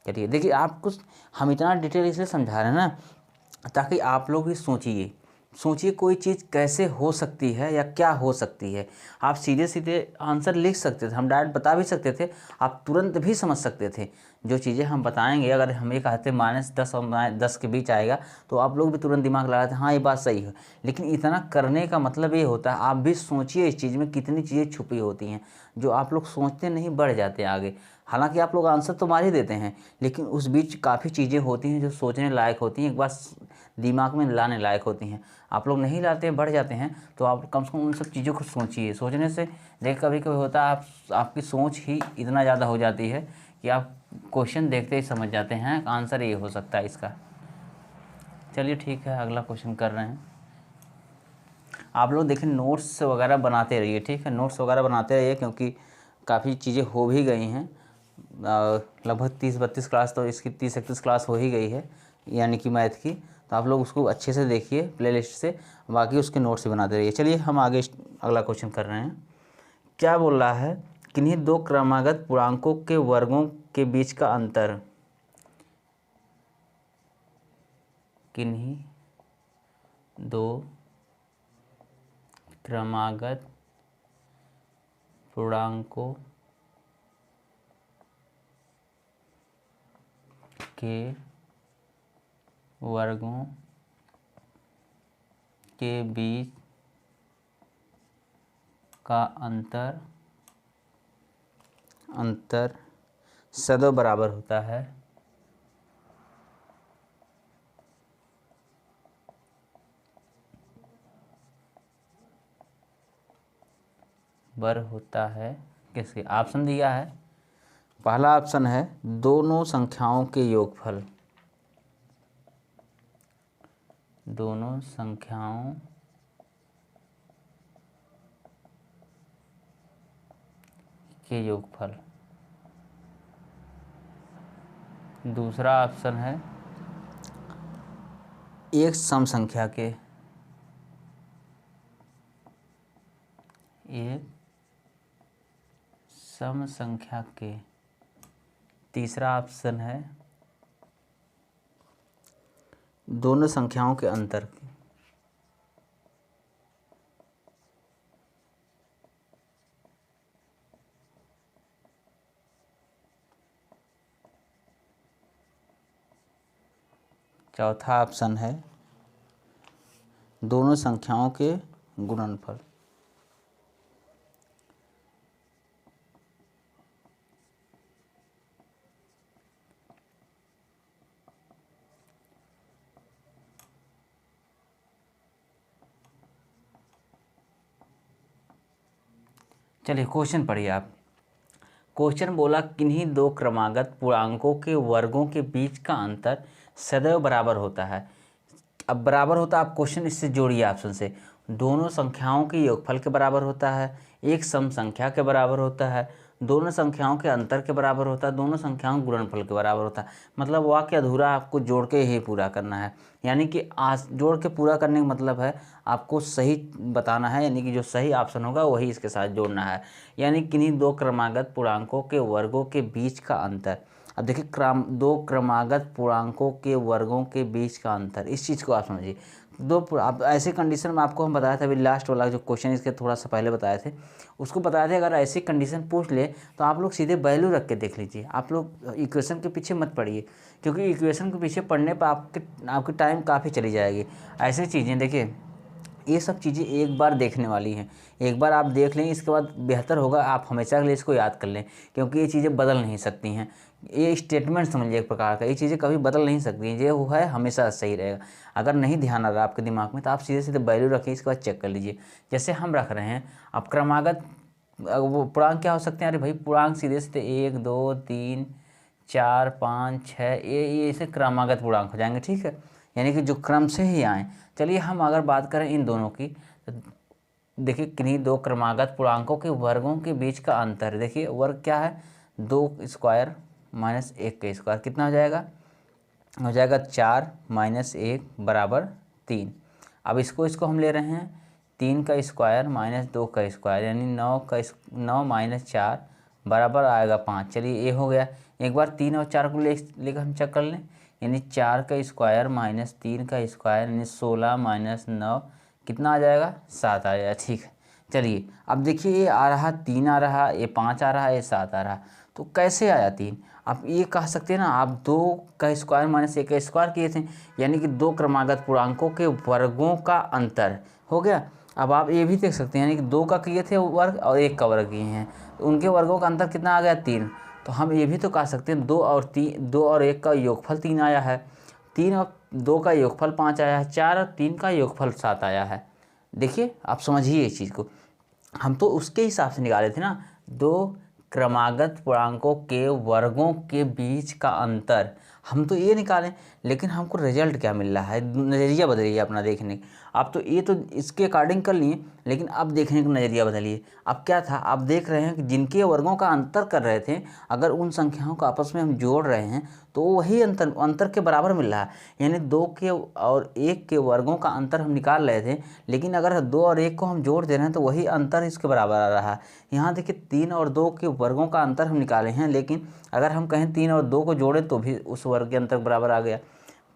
चलिए देखिए, आपको हम इतना डिटेल इसलिए समझा रहे हैं ना, ताकि आप लोग भी सोचिए कोई चीज़ कैसे हो सकती है या क्या हो सकती है। आप सीधे सीधे आंसर लिख सकते थे, हम डायरेक्ट बता भी सकते थे, आप तुरंत भी समझ सकते थे। जो चीज़ें हम बताएंगे, अगर हम ये कहते -10 और -10 के बीच आएगा तो आप लोग भी तुरंत दिमाग लगाते हाँ ये बात सही है। लेकिन इतना करने का मतलब ये होता है, आप भी सोचिए इस चीज़ में कितनी चीज़ें छुपी होती हैं जो आप लोग सोचते नहीं, बढ़ जाते हैं आगे। हालांकि आप लोग आंसर तो मार ही देते हैं, लेकिन उस बीच काफ़ी चीज़ें होती हैं जो सोचने लायक होती हैं, एक बार दिमाग में लाने लायक होती हैं। आप लोग नहीं लाते हैं, बढ़ जाते हैं, तो आप कम से कम उन सब चीज़ों को सोचिए। सोचने से देख कभी कभी होता है आपकी सोच ही इतना ज़्यादा हो जाती है कि आप क्वेश्चन देखते ही समझ जाते हैं आंसर ये हो सकता है इसका। चलिए ठीक है, अगला क्वेश्चन कर रहे हैं। आप लोग देखिए नोट्स वगैरह बनाते रहिए, ठीक है, नोट्स वगैरह बनाते रहिए, क्योंकि काफ़ी चीज़ें हो भी गई हैं। लगभग 30-32 क्लास तो इसकी 30-31 क्लास हो ही गई है, यानी कि मैथ की। तो आप लोग उसको अच्छे से देखिए प्लेलिस्ट से, बाकी उसके नोट्स भी बनाते रहिए। चलिए हम आगे अगला क्वेश्चन कर रहे हैं। क्या बोल रहा है, किन्हीं दो क्रमागत पूर्णांकों के वर्गों के बीच का अंतर, किन्हीं दो क्रमागत पूर्णांकों के वर्गों के बीच का अंतर सदैव बराबर होता है। बराबर होता है किसके? ऑप्शन दिया है, पहला ऑप्शन है दोनों संख्याओं के योगफल, दोनों संख्याओं के योगफल। दूसरा ऑप्शन है एक सम संख्या के, एक सम संख्या के। तीसरा ऑप्शन है दोनों संख्याओं के अंतर के। चौथा ऑप्शन है दोनों संख्याओं के गुणनफल। चलिए क्वेश्चन पढ़िए आप। क्वेश्चन बोला किन्हीं दो क्रमागत पूर्णांकों के वर्गों के बीच का अंतर सदैव बराबर होता है। अब बराबर होता है, आप क्वेश्चन इससे जोड़िए ऑप्शन से। दोनों संख्याओं के योगफल के बराबर होता है, एक सम संख्या के बराबर होता है, दोनों संख्याओं के अंतर के बराबर होता है, दोनों संख्याओं के गुणनफल के बराबर होता है। मतलब वाक्य अधूरा आपको जोड़ के ही पूरा करना है। यानी कि आज जोड़ के पूरा करने का मतलब है आपको सही बताना है, यानी कि जो सही ऑप्शन होगा वही इसके साथ जोड़ना है। यानी किन्हीं दो क्रमागत पूर्णांकों के वर्गों के बीच का अंतर। अब देखिए दो क्रमागत पूर्णांकों के वर्गों के बीच का अंतर, इस चीज़ को आप समझिए। आप ऐसे कंडीशन में आपको हम बताया था अभी लास्ट वाला जो क्वेश्चन इसके थोड़ा सा पहले बताए थे, उसको बताया था अगर ऐसी कंडीशन पूछ ले तो आप लोग सीधे वैल्यू रख के देख लीजिए। आप लोग इक्वेशन के पीछे मत पड़िए, क्योंकि इक्वेशन के पीछे पढ़ने पर आपकी टाइम काफ़ी चली जाएगी। ऐसी चीज़ें देखिए, ये सब चीज़ें एक बार देखने वाली हैं, एक बार आप देख लें, इसके बाद बेहतर होगा आप हमेशा के लिए इसको याद कर लें, क्योंकि ये चीज़ें बदल नहीं सकती हैं। ये स्टेटमेंट समझिए एक प्रकार का, ये चीज़ें कभी बदल नहीं सकती हैं, जो है हमेशा सही रहेगा। अगर नहीं ध्यान आ रहा आपके दिमाग में तो आप सीधे सीधे वैल्यू रखें, इसके बाद चेक कर लीजिए। जैसे हम रख रहे हैं, अब क्रमागत वो पूर्णांक क्या हो सकते हैं? अरे भाई पूर्णांक सीधे सीधे 1 2 3 4 5 6 ये ऐसे क्रमागत पूर्णांक हो जाएंगे, ठीक है, यानी कि जो क्रम से ही आए। चलिए हम अगर बात करें इन दोनों की, तो देखिए किन्हीं दो क्रमागत पूर्णांकों के वर्गों के बीच का अंतर। देखिए वर्ग क्या है? 2 स्क्वायर माइनस 1 का स्क्वायर कितना हो जाएगा? हो जाएगा 4 माइनस 1 बराबर 3। अब इसको हम ले रहे हैं 3 का स्क्वायर माइनस 2 का स्क्वायर, यानी 9 माइनस 4 बराबर आएगा 5। चलिए ये हो गया। एक बार 3 और 4 को लेकर हम चेक कर लें, यानी 4 का स्क्वायर माइनस 3 का स्क्वायर यानी 16 माइनस 9 कितना आ जाएगा? 7 आ जाएगा, ठीक है। चलिए अब देखिए ये आ रहा 3 आ रहा, ये 5 आ रहा, ये 7 आ रहा, तो कैसे आया 3? आप ये कह सकते हैं ना, आप 2 का स्क्वायर माइनस 1 का स्क्वायर किए थे, यानी कि दो क्रमागत पूर्णांकों के वर्गों का अंतर हो गया। अब आप ये भी देख सकते हैं, यानी कि 2 का किए थे वर्ग और 1 का वर्ग किए हैं, तो उनके वर्गों का अंतर कितना आ गया? 3। तो हम ये भी तो कह सकते हैं 2 और 1 का योगफल 3 आया है, 3 और 2 का योगफल 5 आया है, 4 और 3 का योगफल 7 आया है। देखिए आप समझिए इस चीज़ को, हम तो उसके हिसाब से निकाले थे ना, दो क्रमागत पूर्णांकों के वर्गों के बीच का अंतर, हम तो ये निकालें, लेकिन हमको रिजल्ट क्या मिल रहा है? नज़रिया बदलिए अपना देखने का। आप तो ये तो इसके अकॉर्डिंग कर लिए, लेकिन अब देखने का नज़रिया बदलिए। अब क्या था, आप देख रहे हैं कि जिनके वर्गों का अंतर कर रहे थे, अगर उन संख्याओं को आपस में हम जोड़ रहे हैं तो वही अंतर के बराबर मिल रहा है। यानी 2 के और 1 के वर्गों का अंतर हम निकाल रहे थे, लेकिन अगर 2 और 1 को हम जोड़ दे रहे हैं तो वही अंतर इसके बराबर आ रहा है। यहाँ देखिए 3 और 2 के वर्गों का अंतर हम निकाले हैं, लेकिन अगर हम कहें 3 और 2 को जोड़ें तो भी उस वर्ग के अंतर बराबर आ गया।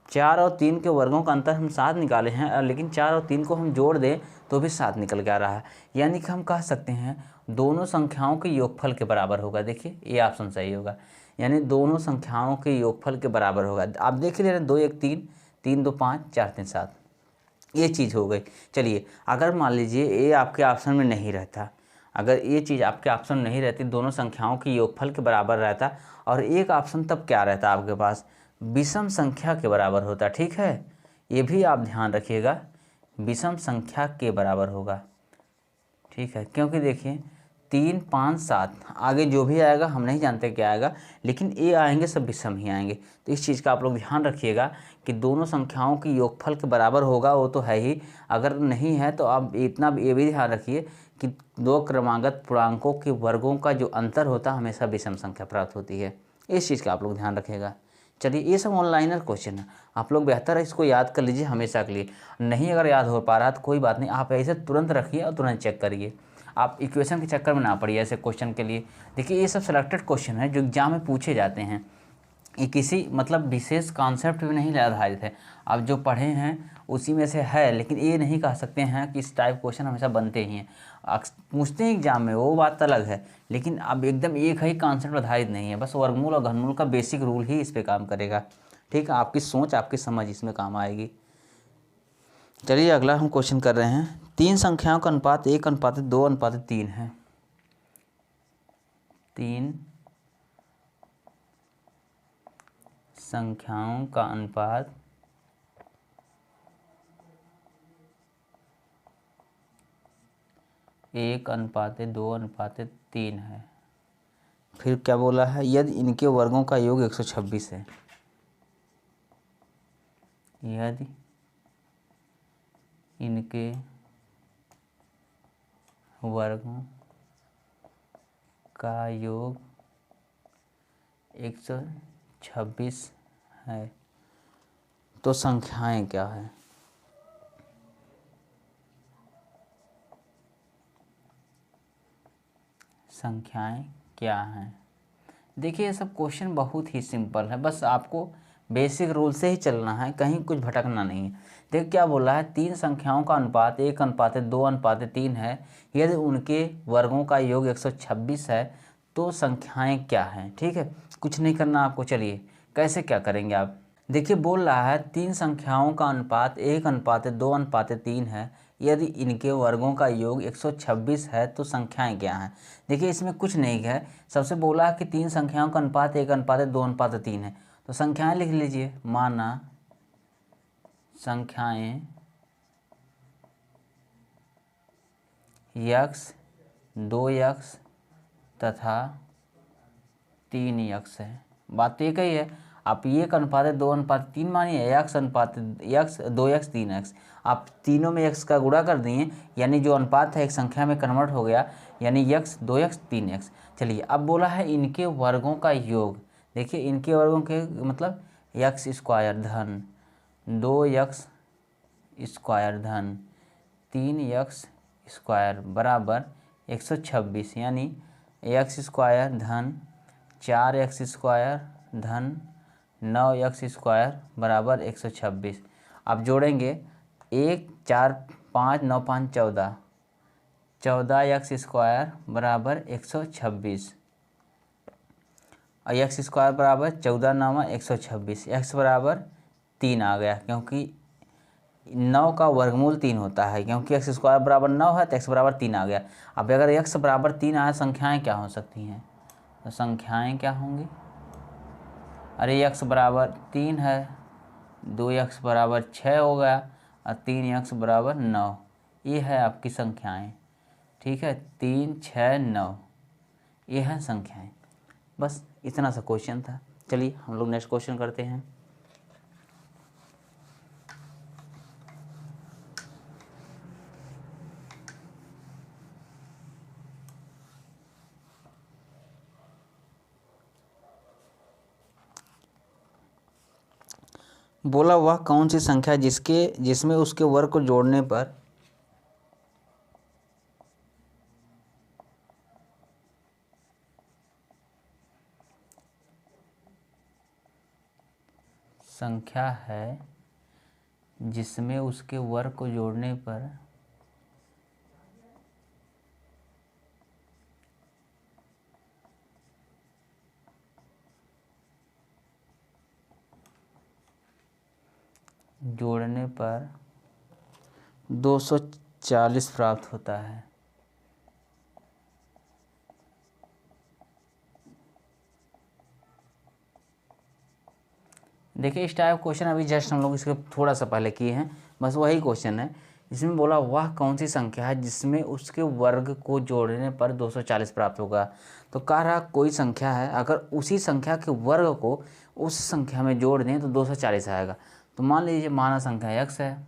4 और 3 के वर्गों का अंतर हम 7 निकाले हैं, लेकिन 4 और 3 को हम जोड़ दें तो भी 7 निकल के आ रहा है। यानी कि हम कह सकते हैं दोनों संख्याओं के योगफल के बराबर होगा। देखिए ये ऑप्शन सही होगा, यानी दोनों संख्याओं के योगफल के बराबर होगा। आप देख ले रहे हैं 2 1 3, 3 2 5, 4 3 7, ये चीज़ हो गई। चलिए अगर मान लीजिए ये आपके ऑप्शन में नहीं रहता, अगर ये चीज़ आपके ऑप्शन नहीं रहती, दोनों संख्याओं की योगफल के बराबर रहता, और एक ऑप्शन तब क्या रहता आपके पास? विषम संख्या के बराबर होता, ठीक है, ये भी आप ध्यान रखिएगा, विषम संख्या के बराबर होगा, ठीक है। क्योंकि देखिए 3 5 7, आगे जो भी आएगा हम नहीं जानते क्या आएगा, लेकिन ए आएंगे सब विषम ही आएंगे। तो इस चीज़ का आप लोग ध्यान रखिएगा कि दोनों संख्याओं की योगफल के बराबर होगा, वो तो है ही, अगर नहीं है तो आप इतना ये भी ध्यान रखिए कि दो क्रमागत पूर्णांकों के वर्गों का जो अंतर होता है हमेशा विषम संख्या प्राप्त होती है। इस चीज़ का आप लोग ध्यान रखिएगा। चलिए, ये सब ऑनलाइनर क्वेश्चन है, आप लोग बेहतर है इसको याद कर लीजिए हमेशा के लिए। नहीं अगर याद हो पा रहा तो कोई बात नहीं, आप ऐसे तुरंत रखिए और तुरंत चेक करिए, आप इक्वेशन के चक्कर में ना पड़िए ऐसे क्वेश्चन के लिए। देखिए, ये सब सिलेक्टेड क्वेश्चन है जो एग्जाम में पूछे जाते हैं, ये किसी मतलब विशेष कॉन्सेप्ट पे नहीं आधारित है। आप जो पढ़े हैं उसी में से है, लेकिन ये नहीं कह सकते हैं कि इस टाइप क्वेश्चन हमेशा बनते ही हैं। पूछते हैं एग्जाम में, वो बात अलग है, लेकिन अब एकदम एक ही कॉन्सेप्ट आधारित नहीं है। बस वर्गमूल और घनमूल का बेसिक रूल ही इस पे काम करेगा। ठीक है, आपकी सोच आपकी समझ इसमें काम आएगी। चलिए, अगला हम क्वेश्चन कर रहे हैं। 3 संख्याओं का अनुपात 1:2:3 है। 3 संख्याओं का अनुपात 1:2:3 है। फिर क्या बोला है, यदि इनके वर्गों का योग 126 है। यदि इनके वर्गों का योग 126 है तो संख्याएं क्या है। संख्याएं क्या हैं। देखिए, ये सब क्वेश्चन बहुत ही सिंपल है, बस आपको बेसिक रूल से ही चलना है, कहीं कुछ भटकना नहीं है। देखिए क्या बोला है, 3 संख्याओं का अनुपात 1:2:3 है, यदि उनके वर्गों का योग 126 है तो संख्याएं क्या हैं। ठीक है, कुछ नहीं करना आपको। चलिए, कैसे क्या करेंगे आप। देखिए, बोल रहा है 3 संख्याओं का अनुपात 1:2:3 है, यदि इनके वर्गों का योग 126 है तो संख्याएं क्या हैं। देखिए, इसमें कुछ नहीं है, सबसे बोला है कि 3 संख्याओं का अनुपात 1:2:3 है, तो संख्याएं लिख लीजिए। माना संख्याएं x 2x तथा 3x है। बात तो एक ही है, आप 1:2:3 मानिए, x 2x 3x, आप तीनों में x का गुणा कर दिए, यानी जो अनुपात है एक संख्या में कन्वर्ट हो गया, यानी x 2x 3x। चलिए, अब बोला है इनके वर्गों का योग। देखिए, इनके वर्गों के मतलब x² धन 2x² धन 3x² बराबर 126, यानी x² धन 4x² धन 9x² बराबर 126। आप जोड़ेंगे 1 4 5 9 5 14, 14x² बराबर 126 और x² बराबर 14 9 126। x बराबर 3 आ गया, क्योंकि 9 का वर्गमूल 3 होता है, क्योंकि x² बराबर 9 है तो x बराबर 3 आ गया। अब अगर x बराबर 3 आया, संख्याएं क्या हो सकती हैं, तो संख्याएं क्या होंगी। अरे x बराबर 3 है, 2x बराबर 6 हो गया और 3x बराबर 9, ये है आपकी संख्याएं। ठीक है, 3 6 9, ये हैं संख्याएं। बस इतना सा क्वेश्चन था। चलिए, हम लोग नेक्स्ट क्वेश्चन करते हैं। बोला, वह कौन सी संख्या जिसमें उसके वर्ग को जोड़ने पर संख्या है जिसमें उसके वर्ग को जोड़ने पर जोड़ने पर 240 प्राप्त होता है। देखिए, इस टाइप क्वेश्चन अभी जस्ट हम लोग इसके थोड़ा सा पहले किए हैं, बस वही क्वेश्चन है इसमें बोला वह कौन सी संख्या है जिसमें उसके वर्ग को जोड़ने पर 240 प्राप्त होगा। तो कह रहा कोई संख्या है, अगर उसी संख्या के वर्ग को उस संख्या में जोड़ दें तो 240 आएगा। तो मान लीजिए माना संख्या x है,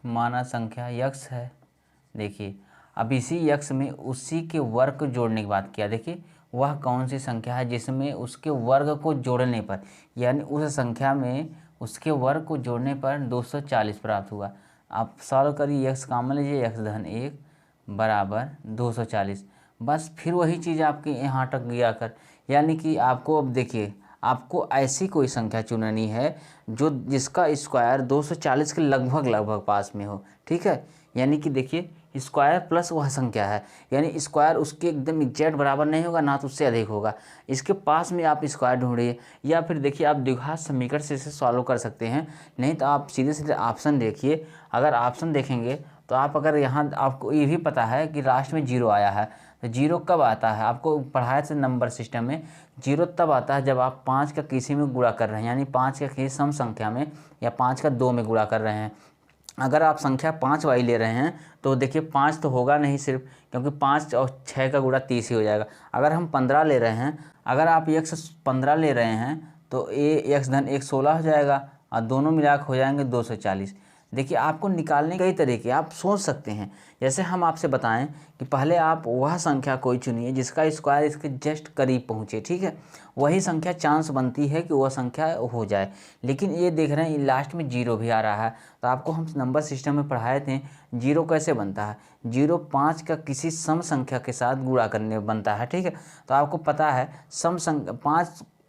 माना संख्या x है। देखिए अब इसी x में उसी के वर्ग को जोड़ने की बात किया। देखिए वह कौन सी संख्या है जिसमें उसके वर्ग को जोड़ने पर, यानी उस संख्या में उसके वर्ग को जोड़ने पर 240 प्राप्त हुआ। आप सॉल्व करिए, x का मान लीजिए x धन 1 बराबर 240। बस फिर वही चीज़ आपके यहाँ तक गया कर, यानी कि आपको अब देखिए आपको ऐसी कोई संख्या चुननी है जो जिसका स्क्वायर 240 के लगभग लगभग पास में हो। ठीक है, यानी कि देखिए स्क्वायर प्लस वह संख्या है, यानी स्क्वायर उसके एकदम एग्जैक्ट बराबर नहीं होगा, ना तो उससे अधिक होगा, इसके पास में आप स्क्वायर ढूंढिए। या फिर देखिए आप द्विघात समीकरण से इसे सॉल्व कर सकते हैं, नहीं तो आप सीधे सीधे ऑप्शन देखिए। अगर ऑप्शन देखेंगे तो आप अगर यहाँ आपको ये भी पता है कि लास्ट में जीरो आया है, तो जीरो कब आता है आपको पढ़ाया था नंबर सिस्टम में। जीरो तब आता है जब आप 5 का किसी में गुणा कर रहे हैं, यानी 5 का किसी सम संख्या में या 5 का 2 में गुणा कर रहे हैं। अगर आप संख्या 5 वाली ले रहे हैं तो देखिए 5 तो होगा नहीं सिर्फ, क्योंकि 5 और 6 का गुणा 30 ही हो जाएगा। अगर हम 15 ले रहे हैं, अगर आप x 15 ले रहे हैं तो x धन 1 16 हो जाएगा और दोनों मिलाकर हो जाएंगे 240। देखिए आपको निकालने कई तरीके आप सोच सकते हैं। जैसे हम आपसे बताएं कि पहले आप वह संख्या कोई चुनिए जिसका स्क्वायर इसके जस्ट करीब पहुँचे। ठीक है, वही संख्या चांस बनती है कि वह संख्या हो जाए। लेकिन ये देख रहे हैं लास्ट में जीरो भी आ रहा है, तो आपको हम नंबर सिस्टम में पढ़ाए थे जीरो कैसे बनता है। जीरो 5 का किसी सम संख्या के साथ गुणा करने बनता है। ठीक है, तो आपको पता है सम संख्या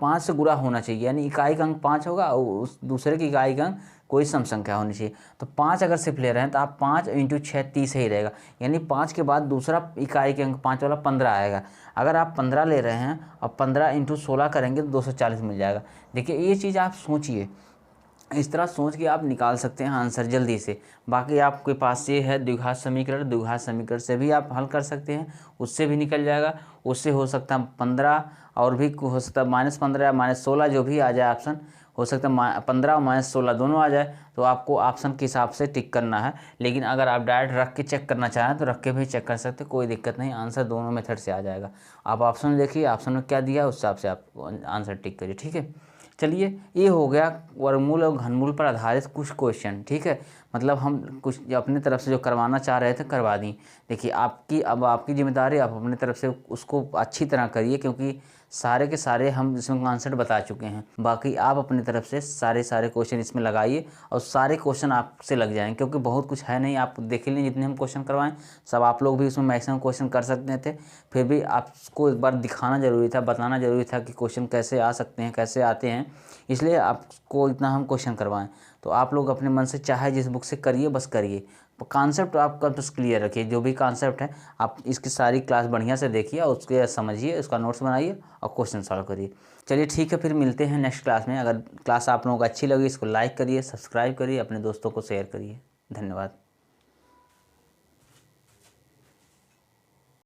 5 से गुणा होना चाहिए, यानी इकाई का अंक 5 होगा और उस दूसरे की इकाई का अंक कोई सम संख्या होनी चाहिए। तो 5 अगर सिर्फ ले रहे हैं तो आप 5 × 6 30 ही रहेगा, यानी 5 के बाद दूसरा इकाई के अंक 5 वाला 15 आएगा। अगर आप 15 ले रहे हैं और 15 × 16 करेंगे तो 240 मिल जाएगा। देखिए ये चीज़ आप सोचिए, इस तरह सोच के आप निकाल सकते हैं आंसर जल्दी से। बाकी आपके पास ये है द्विघात समीकरण, द्विघात समीकरण से भी आप हल कर सकते हैं, उससे भी निकल जाएगा। उससे हो सकता है 15 और भी हो सकता है -15 या -16 जो भी आ जाए ऑप्शन, हो सकता है 15 और -16 दोनों आ जाए, तो आपको ऑप्शन के हिसाब से टिक करना है। लेकिन अगर आप डायरेक्ट रख के चेक करना चाहें तो रख के भी चेक कर सकते, कोई दिक्कत नहीं, आंसर दोनों मेथड से आ जाएगा। आप ऑप्शन देखिए, ऑप्शन में क्या दिया उस हिसाब से आप आंसर टिक करिए। ठीक है, चलिए ये हो गया वर्गमूल और घनमूल पर आधारित कुछ क्वेश्चन। ठीक है, मतलब हम कुछ अपने तरफ से जो करवाना चाह रहे थे करवा दी। देखिए अब आपकी जिम्मेदारी, आप अपने तरफ से उसको अच्छी तरह करिए, क्योंकि सारे के सारे हम इसमें आंसर बता चुके हैं। बाकी आप अपनी तरफ से सारे क्वेश्चन इसमें लगाइए और सारे क्वेश्चन आपसे लग जाएंगे, क्योंकि बहुत कुछ है नहीं। आप देख लें जितने हम क्वेश्चन करवाएं सब आप लोग भी उसमें मैक्सिमम क्वेश्चन कर सकते थे, फिर भी आपको एक बार दिखाना ज़रूरी था, बताना ज़रूरी था कि क्वेश्चन कैसे आ सकते हैं, कैसे आते हैं, इसलिए आपको इतना हम क्वेश्चन करवाएं। तो आप लोग अपने मन से चाहे जिस बुक से करिए, बस करिए, कॉन्सेप्ट आपका बस क्लियर रखिए। जो भी कॉन्सेप्ट है आप इसकी सारी क्लास बढ़िया से देखिए और उसके समझिए, उसका नोट्स बनाइए और क्वेश्चन सॉल्व करिए। चलिए ठीक है, फिर मिलते हैं नेक्स्ट क्लास में। अगर क्लास आप लोगों को अच्छी लगी इसको लाइक करिए, सब्सक्राइब करिए, अपने दोस्तों को शेयर करिए। धन्यवाद।